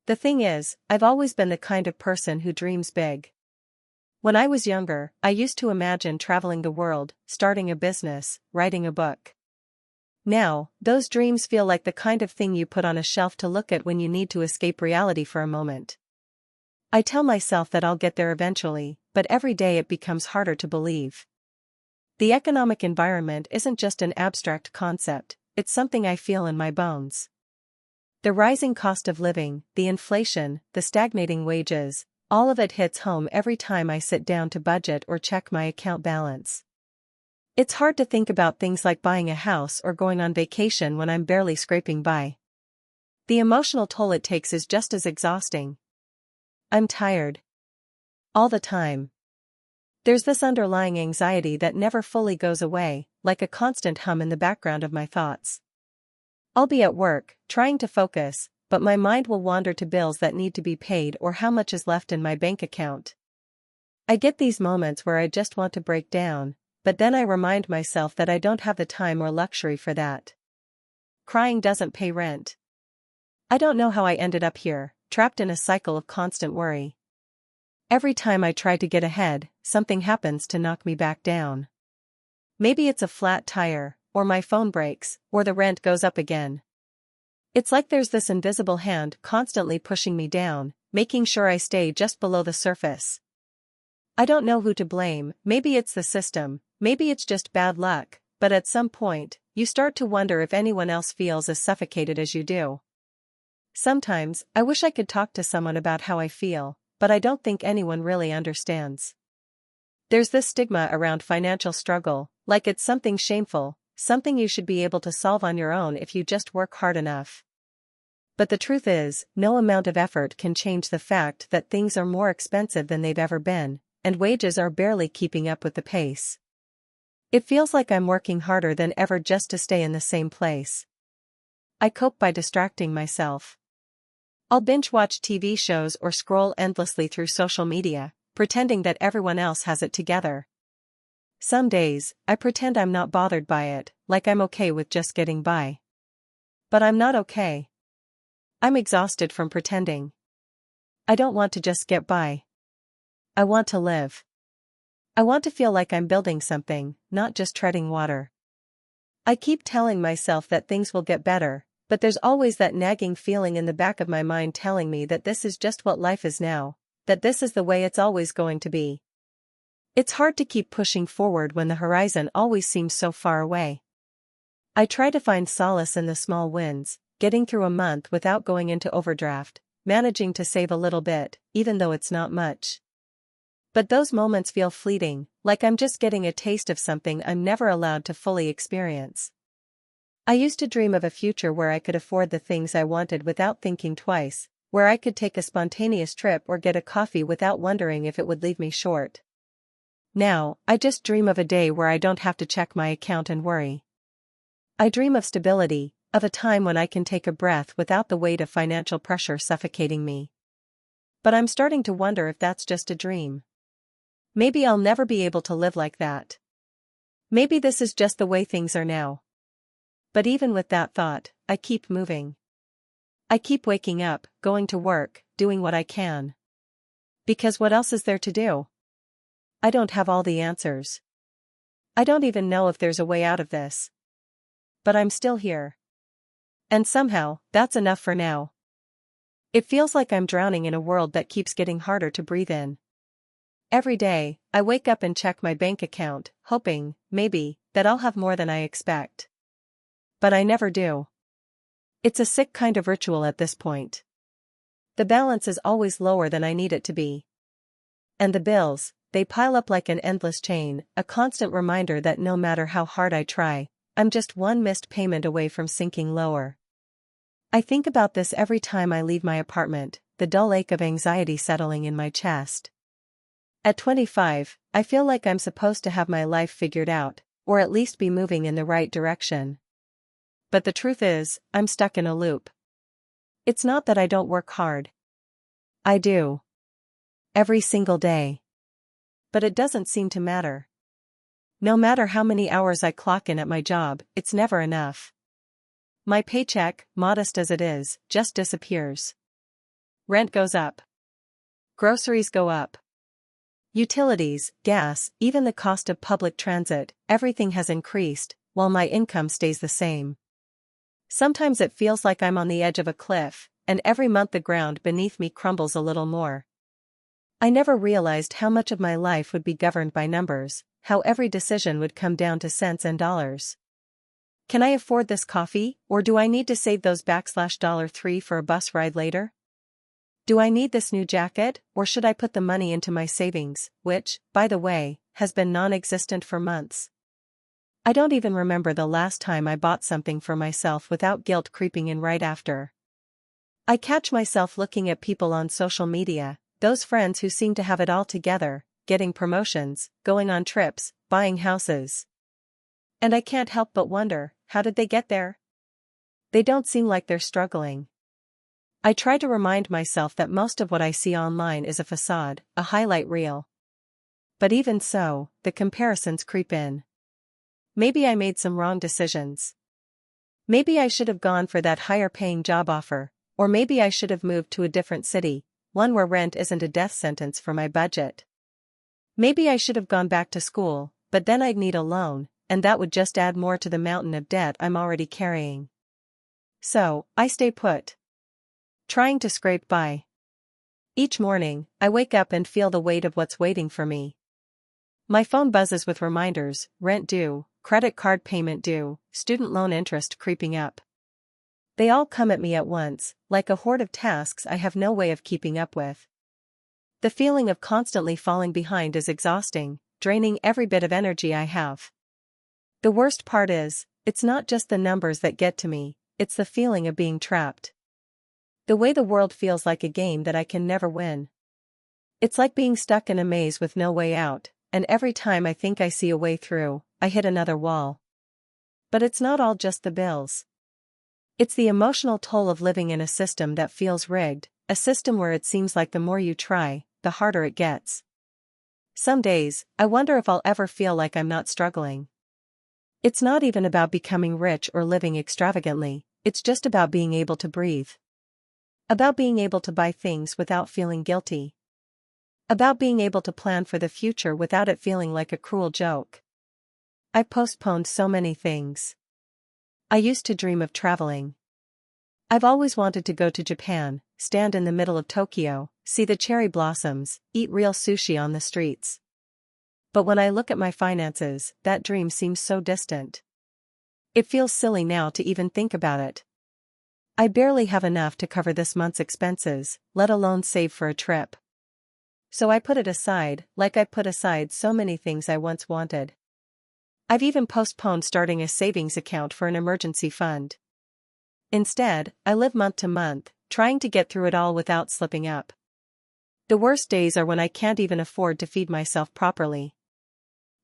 The thing is, I've always been the kind of person who dreams big. When I was younger, I used to imagine traveling the world, starting a business, writing a book. Now, those dreams feel like the kind of thing you put on a shelf to look at when you need to escape reality for a moment. I tell myself that I'll get there eventually, but every day it becomes harder to believe. The economic environment isn't just an abstract concept, it's something I feel in my bones. The rising cost of living, the inflation, the stagnating wages, all of it hits home every time I sit down to budget or check my account balance. It's hard to think about things like buying a house or going on vacation when I'm barely scraping by. The emotional toll it takes is just as exhausting. I'm tired. All the time. There's this underlying anxiety that never fully goes away, like a constant hum in the background of my thoughts. I'll be at work, trying to focus, but my mind will wander to bills that need to be paid or how much is left in my bank account. I get these moments where I just want to break down, but then I remind myself that I don't have the time or luxury for that. Crying doesn't pay rent. I don't know how I ended up here, trapped in a cycle of constant worry. Every time I try to get ahead, something happens to knock me back down. Maybe it's a flat tire, or my phone breaks, or the rent goes up again. It's like there's this invisible hand constantly pushing me down, making sure I stay just below the surface. I don't know who to blame, maybe it's the system, maybe it's just bad luck, but at some point, you start to wonder if anyone else feels as suffocated as you do. Sometimes, I wish I could talk to someone about how I feel, but I don't think anyone really understands. There's this stigma around financial struggle, like it's something shameful, something you should be able to solve on your own if you just work hard enough. But the truth is, no amount of effort can change the fact that things are more expensive than they've ever been, and wages are barely keeping up with the pace. It feels like I'm working harder than ever just to stay in the same place. I cope by distracting myself. I'll binge watch TV shows or scroll endlessly through social media, pretending that everyone else has it together. Some days, I pretend I'm not bothered by it, like I'm okay with just getting by. But I'm not okay. I'm exhausted from pretending. I don't want to just get by. I want to live. I want to feel like I'm building something, not just treading water. I keep telling myself that things will get better, but there's always that nagging feeling in the back of my mind telling me that this is just what life is now, that this is the way it's always going to be. It's hard to keep pushing forward when the horizon always seems so far away. I try to find solace in the small wins, getting through a month without going into overdraft, managing to save a little bit, even though it's not much. But those moments feel fleeting, like I'm just getting a taste of something I'm never allowed to fully experience. I used to dream of a future where I could afford the things I wanted without thinking twice, where I could take a spontaneous trip or get a coffee without wondering if it would leave me short. Now, I just dream of a day where I don't have to check my account and worry. I dream of stability, of a time when I can take a breath without the weight of financial pressure suffocating me. But I'm starting to wonder if that's just a dream. Maybe I'll never be able to live like that. Maybe this is just the way things are now. But even with that thought, I keep moving. I keep waking up, going to work, doing what I can. Because what else is there to do? I don't have all the answers. I don't even know if there's a way out of this. But I'm still here. And somehow, that's enough for now. It feels like I'm drowning in a world that keeps getting harder to breathe in. Every day, I wake up and check my bank account, hoping, maybe, that I'll have more than I expect. But I never do. It's a sick kind of ritual at this point. The balance is always lower than I need it to be. And the bills, they pile up like an endless chain, a constant reminder that no matter how hard I try, I'm just one missed payment away from sinking lower. I think about this every time I leave my apartment, the dull ache of anxiety settling in my chest. At 25, I feel like I'm supposed to have my life figured out, or at least be moving in the right direction. But the truth is, I'm stuck in a loop. It's not that I don't work hard. I do. Every single day. But it doesn't seem to matter. No matter how many hours I clock in at my job, it's never enough. My paycheck, modest as it is, just disappears. Rent goes up. Groceries go up. Utilities, gas, even the cost of public transit, everything has increased, while my income stays the same. Sometimes it feels like I'm on the edge of a cliff, and every month the ground beneath me crumbles a little more. I never realized how much of my life would be governed by numbers, how every decision would come down to cents and dollars. Can I afford this coffee, or do I need to save those $3 for a bus ride later? Do I need this new jacket, or should I put the money into my savings, which, by the way, has been non-existent for months? I don't even remember the last time I bought something for myself without guilt creeping in right after. I catch myself looking at people on social media, those friends who seem to have it all together, getting promotions, going on trips, buying houses. And I can't help but wonder, how did they get there? They don't seem like they're struggling. I try to remind myself that most of what I see online is a facade, a highlight reel. But even so, the comparisons creep in. Maybe I made some wrong decisions. Maybe I should have gone for that higher-paying job offer, or maybe I should have moved to a different city, one where rent isn't a death sentence for my budget. Maybe I should have gone back to school, but then I'd need a loan, and that would just add more to the mountain of debt I'm already carrying. So, I stay put. Trying to scrape by. Each morning, I wake up and feel the weight of what's waiting for me. My phone buzzes with reminders, rent due, credit card payment due, student loan interest creeping up. They all come at me at once, like a horde of tasks I have no way of keeping up with. The feeling of constantly falling behind is exhausting, draining every bit of energy I have. The worst part is, it's not just the numbers that get to me, it's the feeling of being trapped. The way the world feels like a game that I can never win. It's like being stuck in a maze with no way out, and every time I think I see a way through, I hit another wall. But it's not all just the bills. It's the emotional toll of living in a system that feels rigged, a system where it seems like the more you try, the harder it gets. Some days, I wonder if I'll ever feel like I'm not struggling. It's not even about becoming rich or living extravagantly, it's just about being able to breathe. About being able to buy things without feeling guilty. About being able to plan for the future without it feeling like a cruel joke. I've postponed so many things. I used to dream of traveling. I've always wanted to go to Japan, stand in the middle of Tokyo, see the cherry blossoms, eat real sushi on the streets. But when I look at my finances, that dream seems so distant. It feels silly now to even think about it. I barely have enough to cover this month's expenses, let alone save for a trip. So I put it aside, like I put aside so many things I once wanted. I've even postponed starting a savings account for an emergency fund. Instead, I live month to month, trying to get through it all without slipping up. The worst days are when I can't even afford to feed myself properly.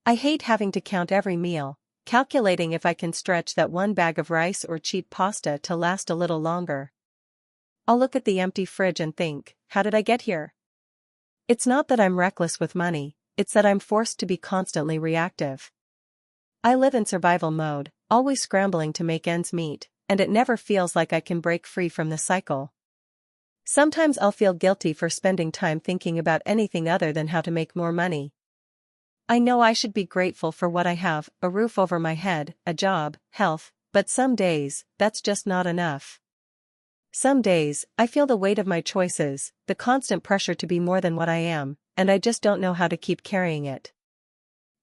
I hate having to count every meal, calculating if I can stretch that one bag of rice or cheap pasta to last a little longer. I'll look at the empty fridge and think, how did I get here? It's not that I'm reckless with money, it's that I'm forced to be constantly reactive. I live in survival mode, always scrambling to make ends meet, and it never feels like I can break free from the cycle. Sometimes I'll feel guilty for spending time thinking about anything other than how to make more money. I know I should be grateful for what I have, a roof over my head, a job, health, but some days, that's just not enough. Some days, I feel the weight of my choices, the constant pressure to be more than what I am, and I just don't know how to keep carrying it.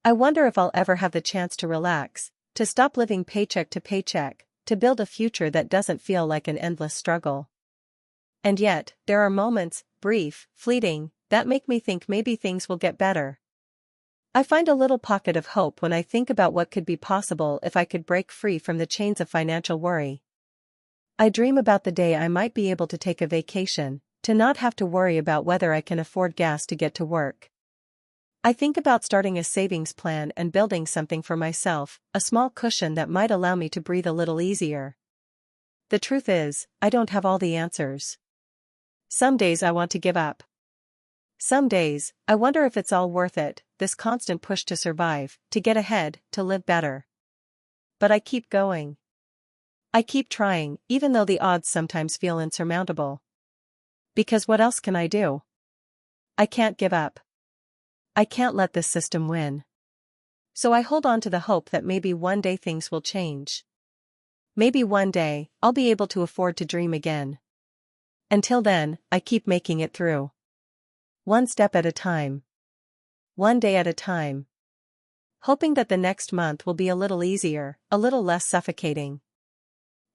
I wonder if I'll ever have the chance to relax, to stop living paycheck to paycheck, to build a future that doesn't feel like an endless struggle. And yet, there are moments, brief, fleeting, that make me think maybe things will get better. I find a little pocket of hope when I think about what could be possible if I could break free from the chains of financial worry. I dream about the day I might be able to take a vacation, to not have to worry about whether I can afford gas to get to work. I think about starting a savings plan and building something for myself, a small cushion that might allow me to breathe a little easier. The truth is, I don't have all the answers. Some days I want to give up. Some days, I wonder if it's all worth it, this constant push to survive, to get ahead, to live better. But I keep going. I keep trying, even though the odds sometimes feel insurmountable. Because what else can I do? I can't give up. I can't let this system win. So I hold on to the hope that maybe one day things will change. Maybe one day, I'll be able to afford to dream again. Until then, I keep making it through. One step at a time. One day at a time. Hoping that the next month will be a little easier, a little less suffocating.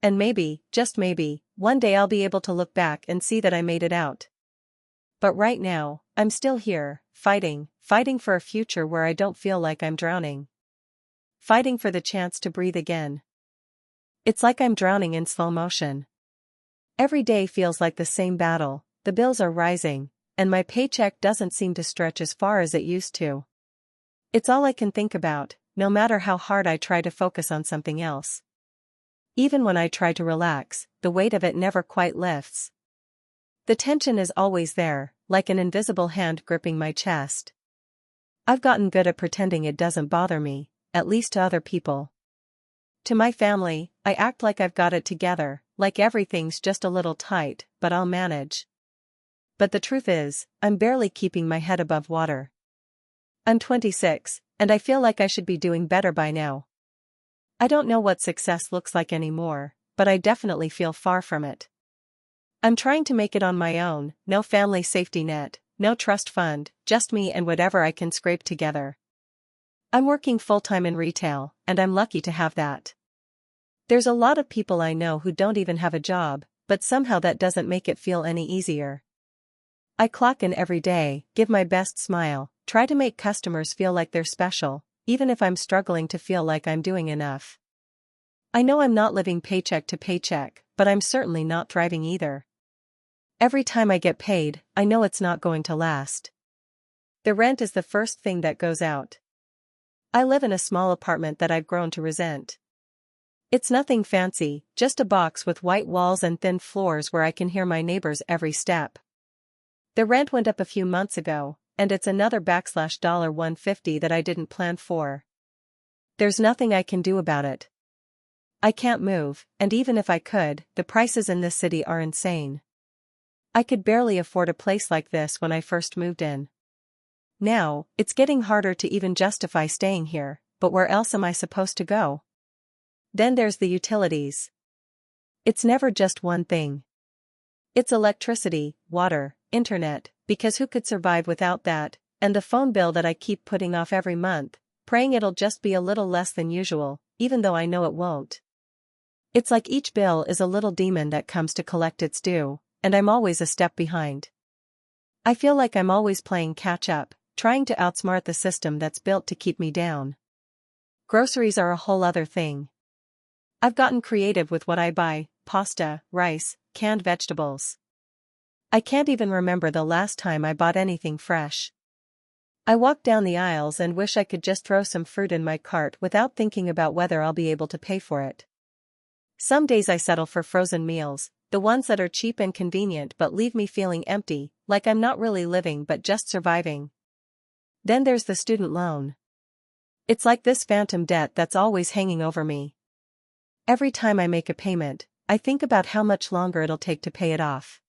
And maybe, just maybe, one day I'll be able to look back and see that I made it out. But right now, I'm still here, fighting for a future where I don't feel like I'm drowning. Fighting for the chance to breathe again. It's like I'm drowning in slow motion. Every day feels like the same battle, the bills are rising, and my paycheck doesn't seem to stretch as far as it used to. It's all I can think about, no matter how hard I try to focus on something else. Even when I try to relax, the weight of it never quite lifts. The tension is always there, like an invisible hand gripping my chest. I've gotten good at pretending it doesn't bother me, at least to other people. To my family, I act like I've got it together, like everything's just a little tight, but I'll manage. But the truth is, I'm barely keeping my head above water. I'm 26, and I feel like I should be doing better by now. I don't know what success looks like anymore, but I definitely feel far from it. I'm trying to make it on my own, no family safety net, no trust fund, just me and whatever I can scrape together. I'm working full-time in retail, and I'm lucky to have that. There's a lot of people I know who don't even have a job, but somehow that doesn't make it feel any easier. I clock in every day, give my best smile, try to make customers feel like they're special, even if I'm struggling to feel like I'm doing enough. I know I'm not living paycheck to paycheck, but I'm certainly not thriving either. Every time I get paid, I know it's not going to last. The rent is the first thing that goes out. I live in a small apartment that I've grown to resent. It's nothing fancy, just a box with white walls and thin floors where I can hear my neighbors every step. The rent went up a few months ago, and it's another $150 that I didn't plan for. There's nothing I can do about it. I can't move, and even if I could, the prices in this city are insane. I could barely afford a place like this when I first moved in. Now, it's getting harder to even justify staying here, but where else am I supposed to go? Then there's the utilities. It's never just one thing. It's electricity, water, internet, because who could survive without that, and the phone bill that I keep putting off every month, praying it'll just be a little less than usual, even though I know it won't. It's like each bill is a little demon that comes to collect its due, and I'm always a step behind. I feel like I'm always playing catch-up, trying to outsmart the system that's built to keep me down. Groceries are a whole other thing. I've gotten creative with what I buy: pasta, rice, canned vegetables. I can't even remember the last time I bought anything fresh. I walk down the aisles and wish I could just throw some fruit in my cart without thinking about whether I'll be able to pay for it. Some days I settle for frozen meals, the ones that are cheap and convenient but leave me feeling empty, like I'm not really living but just surviving. Then there's the student loan. It's like this phantom debt that's always hanging over me. Every time I make a payment, I think about how much longer it'll take to pay it off.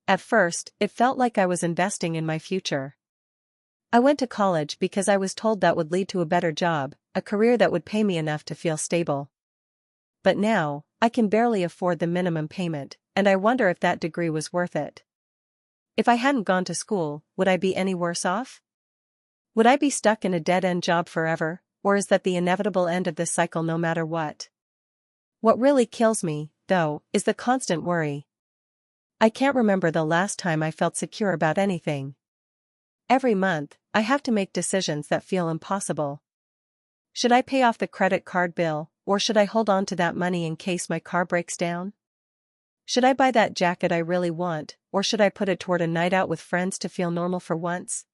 At first, it felt like I was investing in my future. I went to college because I was told that would lead to a better job, a career that would pay me enough to feel stable. But now, I can barely afford the minimum payment, and I wonder if that degree was worth it. If I hadn't gone to school, would I be any worse off? Would I be stuck in a dead-end job forever, or is that the inevitable end of this cycle no matter what? What really kills me, though, is the constant worry. I can't remember the last time I felt secure about anything. Every month, I have to make decisions that feel impossible. Should I pay off the credit card bill, or should I hold on to that money in case my car breaks down? Should I buy that jacket I really want, or should I put it toward a night out with friends to feel normal for once?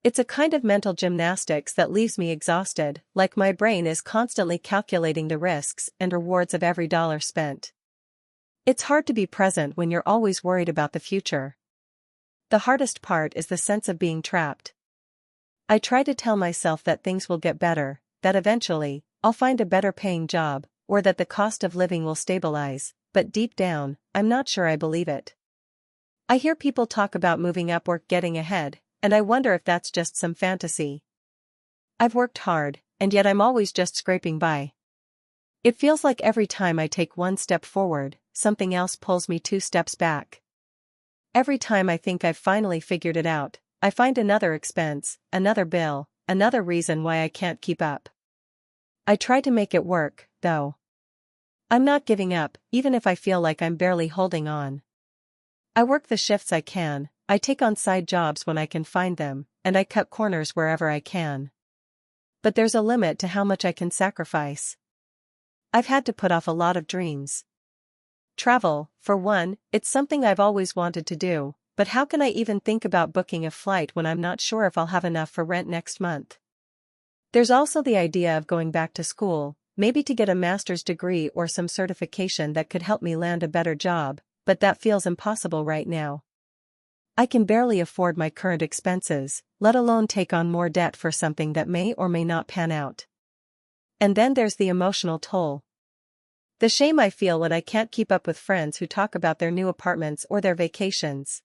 It's a kind of mental gymnastics that leaves me exhausted, like my brain is constantly calculating the risks and rewards of every dollar spent. It's hard to be present when you're always worried about the future. The hardest part is the sense of being trapped. I try to tell myself that things will get better, that eventually, I'll find a better paying job, or that the cost of living will stabilize, but deep down, I'm not sure I believe it. I hear people talk about moving up or getting ahead, and I wonder if that's just some fantasy. I've worked hard, and yet I'm always just scraping by. It feels like every time I take one step forward, something else pulls me 2 steps back. Every time I think I've finally figured it out, I find another expense, another bill, another reason why I can't keep up. I try to make it work, though. I'm not giving up, even if I feel like I'm barely holding on. I work the shifts I can, I take on side jobs when I can find them, and I cut corners wherever I can. But there's a limit to how much I can sacrifice. I've had to put off a lot of dreams. Travel, for one, it's something I've always wanted to do, but how can I even think about booking a flight when I'm not sure if I'll have enough for rent next month? There's also the idea of going back to school, maybe to get a master's degree or some certification that could help me land a better job, but that feels impossible right now. I can barely afford my current expenses, let alone take on more debt for something that may or may not pan out. And then there's the emotional toll. The shame I feel when I can't keep up with friends who talk about their new apartments or their vacations.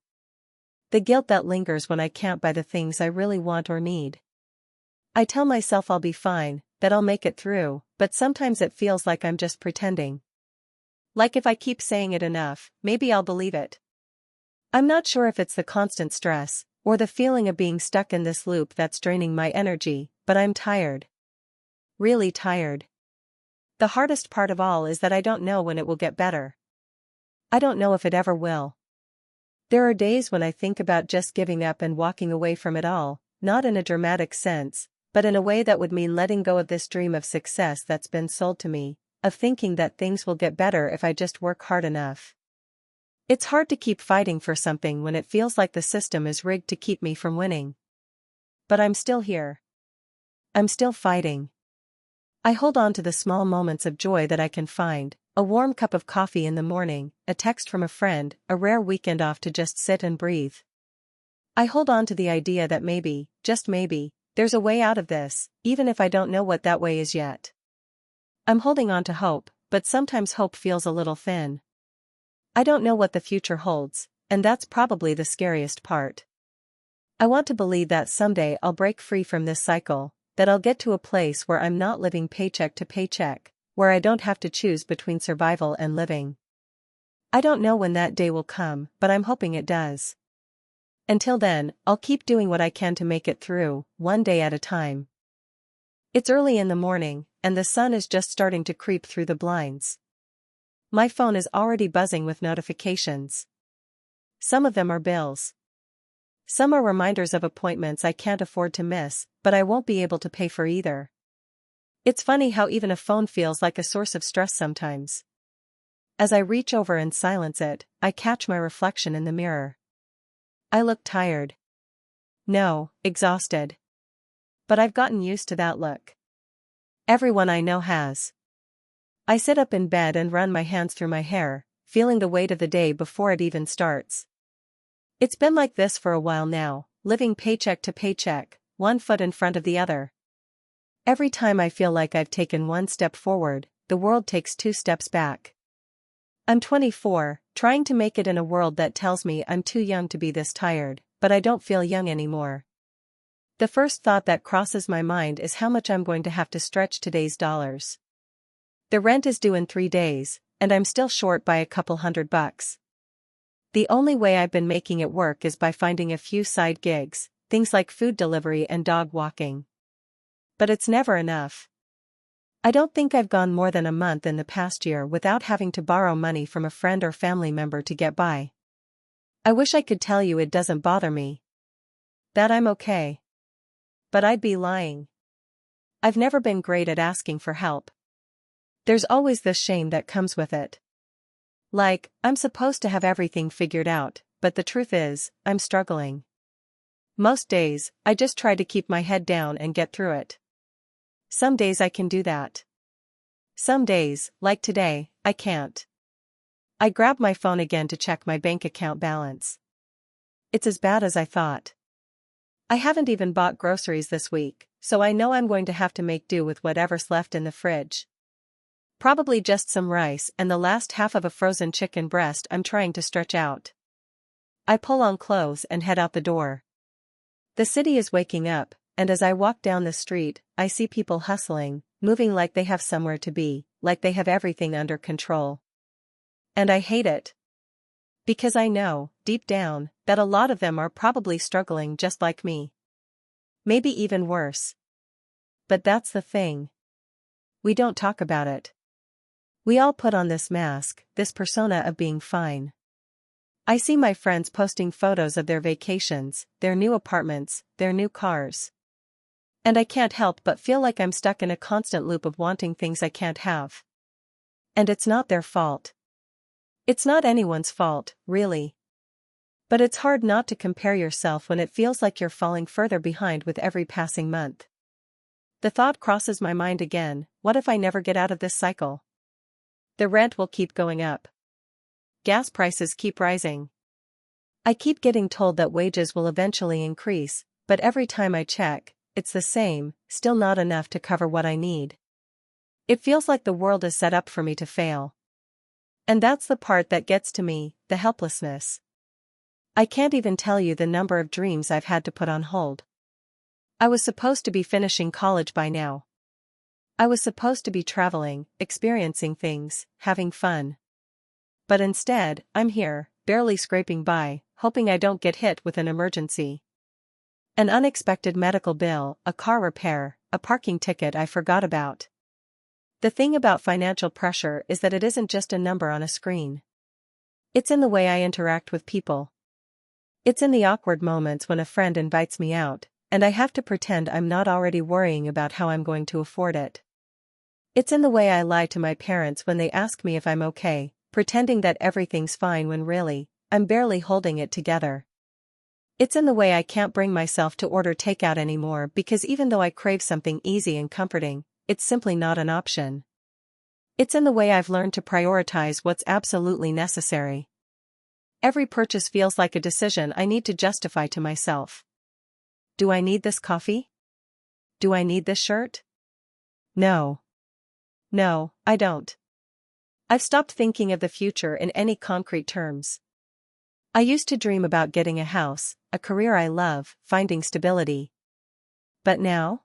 The guilt that lingers when I can't buy the things I really want or need. I tell myself I'll be fine, that I'll make it through, but sometimes it feels like I'm just pretending. Like if I keep saying it enough, maybe I'll believe it. I'm not sure if it's the constant stress, or the feeling of being stuck in this loop that's draining my energy, but I'm tired. Really tired. The hardest part of all is that I don't know when it will get better. I don't know if it ever will. There are days when I think about just giving up and walking away from it all, not in a dramatic sense, but in a way that would mean letting go of this dream of success that's been sold to me, of thinking that things will get better if I just work hard enough. It's hard to keep fighting for something when it feels like the system is rigged to keep me from winning. But I'm still here. I'm still fighting. I hold on to the small moments of joy that I can find, a warm cup of coffee in the morning, a text from a friend, a rare weekend off to just sit and breathe. I hold on to the idea that maybe, just maybe, there's a way out of this, even if I don't know what that way is yet. I'm holding on to hope, but sometimes hope feels a little thin. I don't know what the future holds, and that's probably the scariest part. I want to believe that someday I'll break free from this cycle, that I'll get to a place where I'm not living paycheck to paycheck, where I don't have to choose between survival and living. I don't know when that day will come, but I'm hoping it does. Until then, I'll keep doing what I can to make it through, one day at a time. It's early in the morning, and the sun is just starting to creep through the blinds. My phone is already buzzing with notifications. Some of them are bills. Some are reminders of appointments I can't afford to miss, but I won't be able to pay for either. It's funny how even a phone feels like a source of stress sometimes. As I reach over and silence it, I catch my reflection in the mirror. I look tired. No, exhausted. But I've gotten used to that look. Everyone I know has. I sit up in bed and run my hands through my hair, feeling the weight of the day before it even starts. It's been like this for a while now, living paycheck to paycheck, one foot in front of the other. Every time I feel like I've taken one step forward, the world takes 2 steps back. I'm 24, trying to make it in a world that tells me I'm too young to be this tired, but I don't feel young anymore. The first thought that crosses my mind is how much I'm going to have to stretch today's dollars. The rent is due in 3 days, and I'm still short by a couple $100. The only way I've been making it work is by finding a few side gigs, things like food delivery and dog walking. But it's never enough. I don't think I've gone more than a month in the past year without having to borrow money from a friend or family member to get by. I wish I could tell you it doesn't bother me. That I'm okay. But I'd be lying. I've never been great at asking for help. There's always this shame that comes with it. Like, I'm supposed to have everything figured out, but the truth is, I'm struggling. Most days, I just try to keep my head down and get through it. Some days I can do that. Some days, like today, I can't. I grab my phone again to check my bank account balance. It's as bad as I thought. I haven't even bought groceries this week, so I know I'm going to have to make do with whatever's left in the fridge. Probably just some rice and the last half of a frozen chicken breast I'm trying to stretch out. I pull on clothes and head out the door. The city is waking up, and as I walk down the street, I see people hustling, moving like they have somewhere to be, like they have everything under control. And I hate it. Because I know, deep down, that a lot of them are probably struggling just like me. Maybe even worse. But that's the thing. We don't talk about it. We all put on this mask, this persona of being fine. I see my friends posting photos of their vacations, their new apartments, their new cars. And I can't help but feel like I'm stuck in a constant loop of wanting things I can't have. And it's not their fault. It's not anyone's fault, really. But it's hard not to compare yourself when it feels like you're falling further behind with every passing month. The thought crosses my mind again, what if I never get out of this cycle? The rent will keep going up. Gas prices keep rising. I keep getting told that wages will eventually increase, but every time I check, it's the same, still not enough to cover what I need. It feels like the world is set up for me to fail. And that's the part that gets to me, the helplessness. I can't even tell you the number of dreams I've had to put on hold. I was supposed to be finishing college by now. I was supposed to be traveling, experiencing things, having fun. But instead, I'm here, barely scraping by, hoping I don't get hit with an emergency. An unexpected medical bill, a car repair, a parking ticket I forgot about. The thing about financial pressure is that it isn't just a number on a screen. It's in the way I interact with people. It's in the awkward moments when a friend invites me out, and I have to pretend I'm not already worrying about how I'm going to afford it. It's in the way I lie to my parents when they ask me if I'm okay, pretending that everything's fine when really, I'm barely holding it together. It's in the way I can't bring myself to order takeout anymore because even though I crave something easy and comforting, it's simply not an option. It's in the way I've learned to prioritize what's absolutely necessary. Every purchase feels like a decision I need to justify to myself. Do I need this coffee? Do I need this shirt? No. No, I don't. I've stopped thinking of the future in any concrete terms. I used to dream about getting a house, a career I love, finding stability. But now?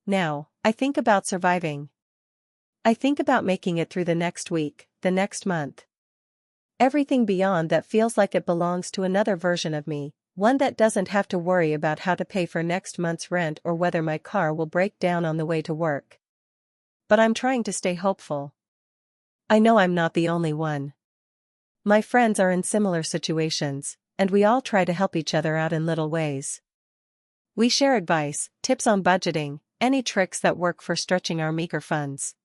Now, I think about surviving. I think about making it through the next week, the next month. Everything beyond that feels like it belongs to another version of me, one that doesn't have to worry about how to pay for next month's rent or whether my car will break down on the way to work. But I'm trying to stay hopeful. I know I'm not the only one. My friends are in similar situations, and we all try to help each other out in little ways. We share advice, tips on budgeting, any tricks that work for stretching our meager funds.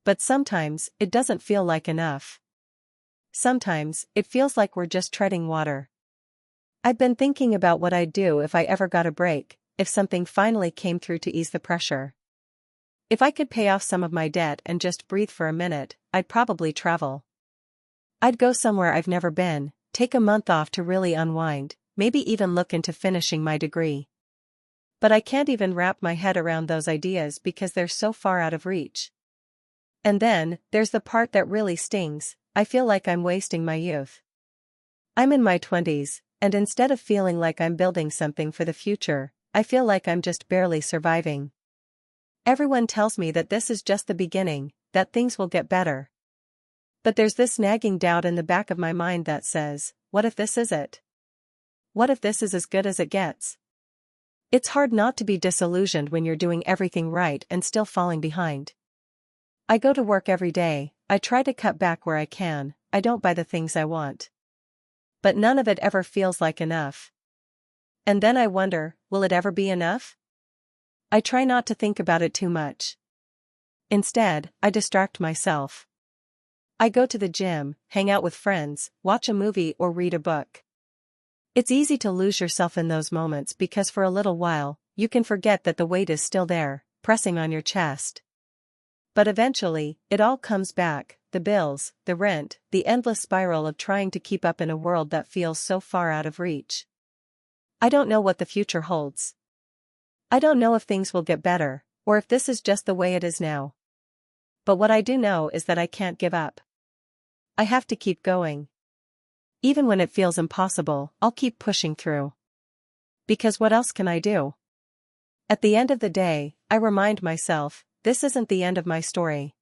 But sometimes, it doesn't feel like enough. Sometimes, it feels like we're just treading water. I've been thinking about what I'd do if I ever got a break, if something finally came through to ease the pressure. If I could pay off some of my debt and just breathe for a minute, I'd probably travel. I'd go somewhere I've never been, take a month off to really unwind, maybe even look into finishing my degree. But I can't even wrap my head around those ideas because they're so far out of reach. And then, there's the part that really stings. I feel like I'm wasting my youth. I'm in my 20s, and instead of feeling like I'm building something for the future, I feel like I'm just barely surviving. Everyone tells me that this is just the beginning, that things will get better. But there's this nagging doubt in the back of my mind that says, what if this is it? What if this is as good as it gets? It's hard not to be disillusioned when you're doing everything right and still falling behind. I go to work every day, I try to cut back where I can, I don't buy the things I want. But none of it ever feels like enough. And then I wonder, will it ever be enough? I try not to think about it too much. Instead, I distract myself. I go to the gym, hang out with friends, watch a movie or read a book. It's easy to lose yourself in those moments because for a little while, you can forget that the weight is still there, pressing on your chest. But eventually, it all comes back, the bills, the rent, the endless spiral of trying to keep up in a world that feels so far out of reach. I don't know what the future holds. I don't know if things will get better, or if this is just the way it is now. But what I do know is that I can't give up. I have to keep going. Even when it feels impossible, I'll keep pushing through. Because what else can I do? At the end of the day, I remind myself, this isn't the end of my story.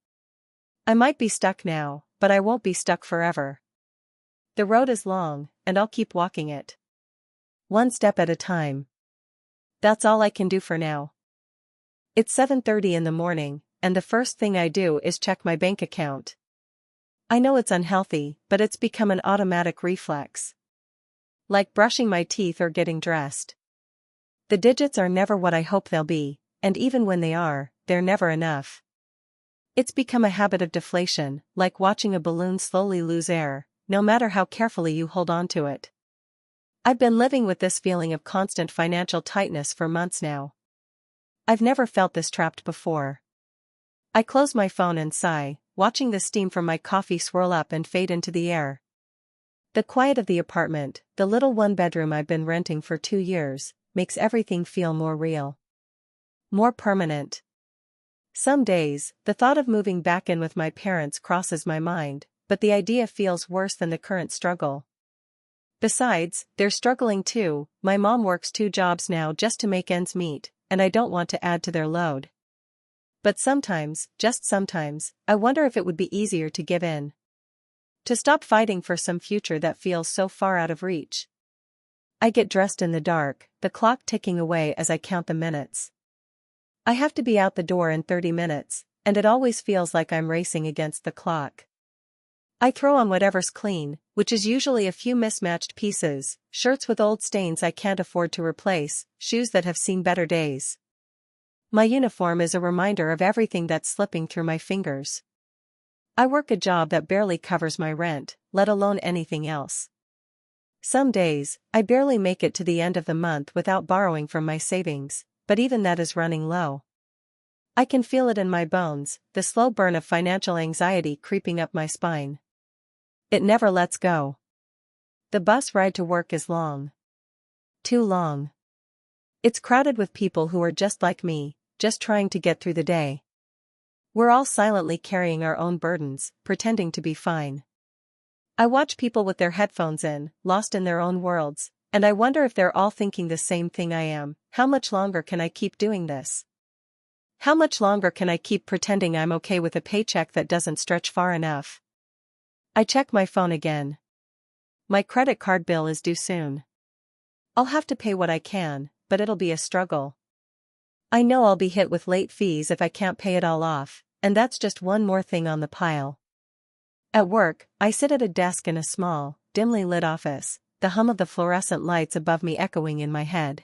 I might be stuck now, but I won't be stuck forever. The road is long, and I'll keep walking it. One step at a time. That's all I can do for now. It's 7:30 in the morning, and the first thing I do is check my bank account. I know it's unhealthy, but it's become an automatic reflex. Like brushing my teeth or getting dressed. The digits are never what I hope they'll be, and even when they are, they're never enough. It's become a habit of deflation, like watching a balloon slowly lose air, no matter how carefully you hold on to it. I've been living with this feeling of constant financial tightness for months now. I've never felt this trapped before. I close my phone and sigh, watching the steam from my coffee swirl up and fade into the air. The quiet of the apartment, the little one-bedroom I've been renting for 2 years, makes everything feel more real. More permanent. Some days, the thought of moving back in with my parents crosses my mind, but the idea feels worse than the current struggle. Besides, they're struggling too. My mom works 2 jobs now just to make ends meet, and I don't want to add to their load. But sometimes, just sometimes, I wonder if it would be easier to give in. To stop fighting for some future that feels so far out of reach. I get dressed in the dark, the clock ticking away as I count the minutes. I have to be out the door in 30 minutes, and it always feels like I'm racing against the clock. I throw on whatever's clean, which is usually a few mismatched pieces, shirts with old stains I can't afford to replace, shoes that have seen better days. My uniform is a reminder of everything that's slipping through my fingers. I work a job that barely covers my rent, let alone anything else. Some days, I barely make it to the end of the month without borrowing from my savings, but even that is running low. I can feel it in my bones, the slow burn of financial anxiety creeping up my spine. It never lets go. The bus ride to work is long. Too long. It's crowded with people who are just like me, just trying to get through the day. We're all silently carrying our own burdens, pretending to be fine. I watch people with their headphones in, lost in their own worlds, and I wonder if they're all thinking the same thing I am. How much longer can I keep doing this? How much longer can I keep pretending I'm okay with a paycheck that doesn't stretch far enough? I check my phone again. My credit card bill is due soon. I'll have to pay what I can, but it'll be a struggle. I know I'll be hit with late fees if I can't pay it all off, and that's just one more thing on the pile. At work, I sit at a desk in a small, dimly lit office, the hum of the fluorescent lights above me echoing in my head.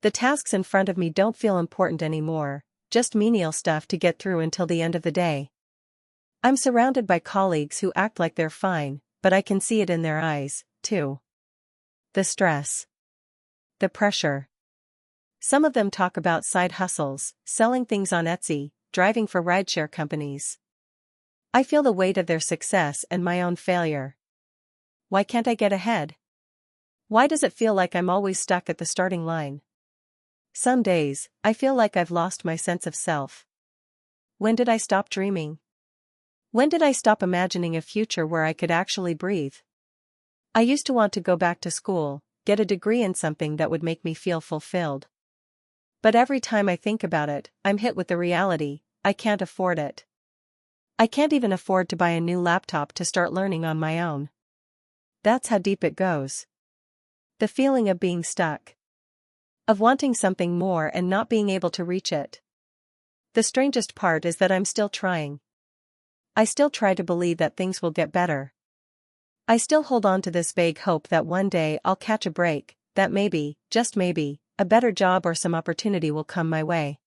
The tasks in front of me don't feel important anymore, just menial stuff to get through until the end of the day. I'm surrounded by colleagues who act like they're fine, but I can see it in their eyes, too. The stress. The pressure. Some of them talk about side hustles, selling things on Etsy, driving for rideshare companies. I feel the weight of their success and my own failure. Why can't I get ahead? Why does it feel like I'm always stuck at the starting line? Some days, I feel like I've lost my sense of self. When did I stop dreaming? When did I stop imagining a future where I could actually breathe? I used to want to go back to school, get a degree in something that would make me feel fulfilled. But every time I think about it, I'm hit with the reality, I can't afford it. I can't even afford to buy a new laptop to start learning on my own. That's how deep it goes. The feeling of being stuck. Of wanting something more and not being able to reach it. The strangest part is that I'm still trying. I still try to believe that things will get better. I still hold on to this vague hope that one day I'll catch a break, that maybe, just maybe, a better job or some opportunity will come my way.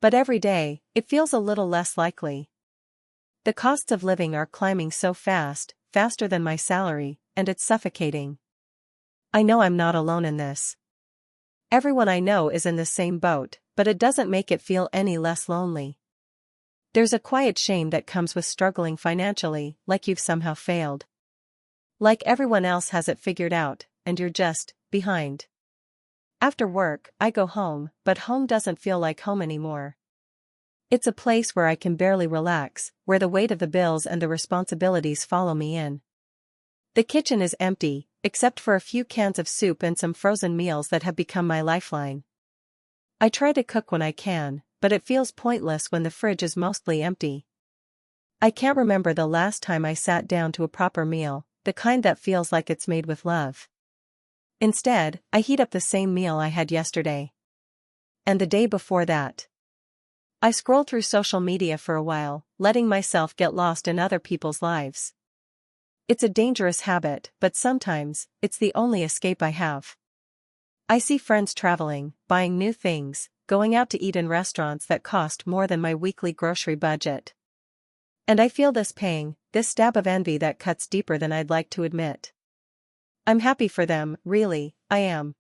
But every day, it feels a little less likely. The costs of living are climbing so fast, faster than my salary, and it's suffocating. I know I'm not alone in this. Everyone I know is in the same boat, but it doesn't make it feel any less lonely. There's a quiet shame that comes with struggling financially, like you've somehow failed. Like everyone else has it figured out, and you're just behind. After work, I go home, but home doesn't feel like home anymore. It's a place where I can barely relax, where the weight of the bills and the responsibilities follow me in. The kitchen is empty, except for a few cans of soup and some frozen meals that have become my lifeline. I try to cook when I can, but it feels pointless when the fridge is mostly empty. I can't remember the last time I sat down to a proper meal, the kind that feels like it's made with love. Instead, I heat up the same meal I had yesterday. And the day before that. I scroll through social media for a while, letting myself get lost in other people's lives. It's a dangerous habit, but sometimes, it's the only escape I have. I see friends traveling, buying new things, going out to eat in restaurants that cost more than my weekly grocery budget. And I feel this pang, this stab of envy that cuts deeper than I'd like to admit. I'm happy for them, really, I am.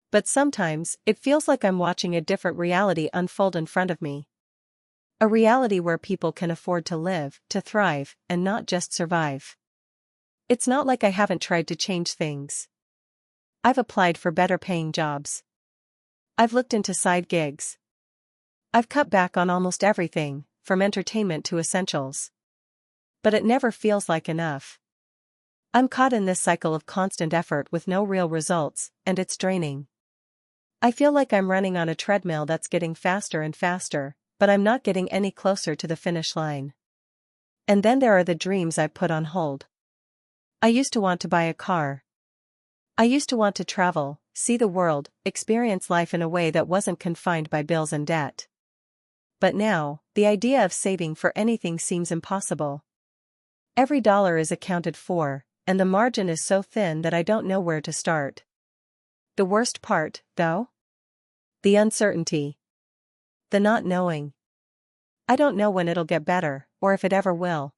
But sometimes, it feels like I'm watching a different reality unfold in front of me. A reality where people can afford to live, to thrive, and not just survive. It's not like I haven't tried to change things. I've applied for better paying jobs. I've looked into side gigs. I've cut back on almost everything, from entertainment to essentials. But it never feels like enough. I'm caught in this cycle of constant effort with no real results, and it's draining. I feel like I'm running on a treadmill that's getting faster and faster, but I'm not getting any closer to the finish line. And then there are the dreams I put on hold. I used to want to buy a car. I used to want to travel, see the world, experience life in a way that wasn't confined by bills and debt. but now, the idea of saving for anything seems impossible. Every dollar is accounted for, and the margin is so thin that I don't know where to start. The worst part, though? The uncertainty. The not knowing. I don't know when it'll get better, or if it ever will.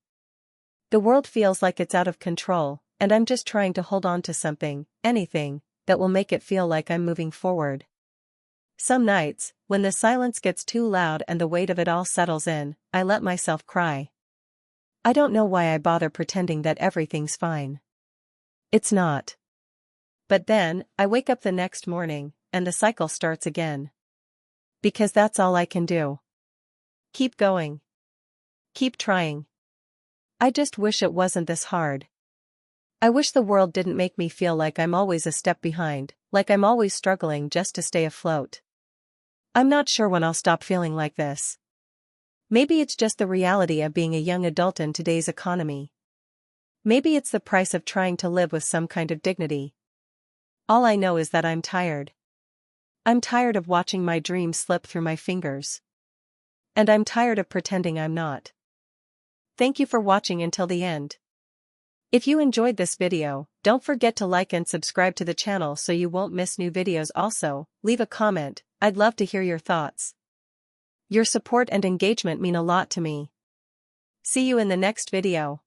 The world feels like it's out of control, and I'm just trying to hold on to something, anything, that will make it feel like I'm moving forward. Some nights, when the silence gets too loud and the weight of it all settles in, I let myself cry. I don't know why I bother pretending that everything's fine. It's not. But then, I wake up the next morning, and the cycle starts again. Because that's all I can do. Keep going. Keep trying. I just wish it wasn't this hard. I wish the world didn't make me feel like I'm always a step behind, like I'm always struggling just to stay afloat. I'm not sure when I'll stop feeling like this. Maybe it's just the reality of being a young adult in today's economy. Maybe it's the price of trying to live with some kind of dignity. All I know is that I'm tired. I'm tired of watching my dreams slip through my fingers. And I'm tired of pretending I'm not. Thank you for watching until the end. If you enjoyed this video, don't forget to like and subscribe to the channel so you won't miss new videos. Also, leave a comment, I'd love to hear your thoughts. Your support and engagement mean a lot to me. See you in the next video.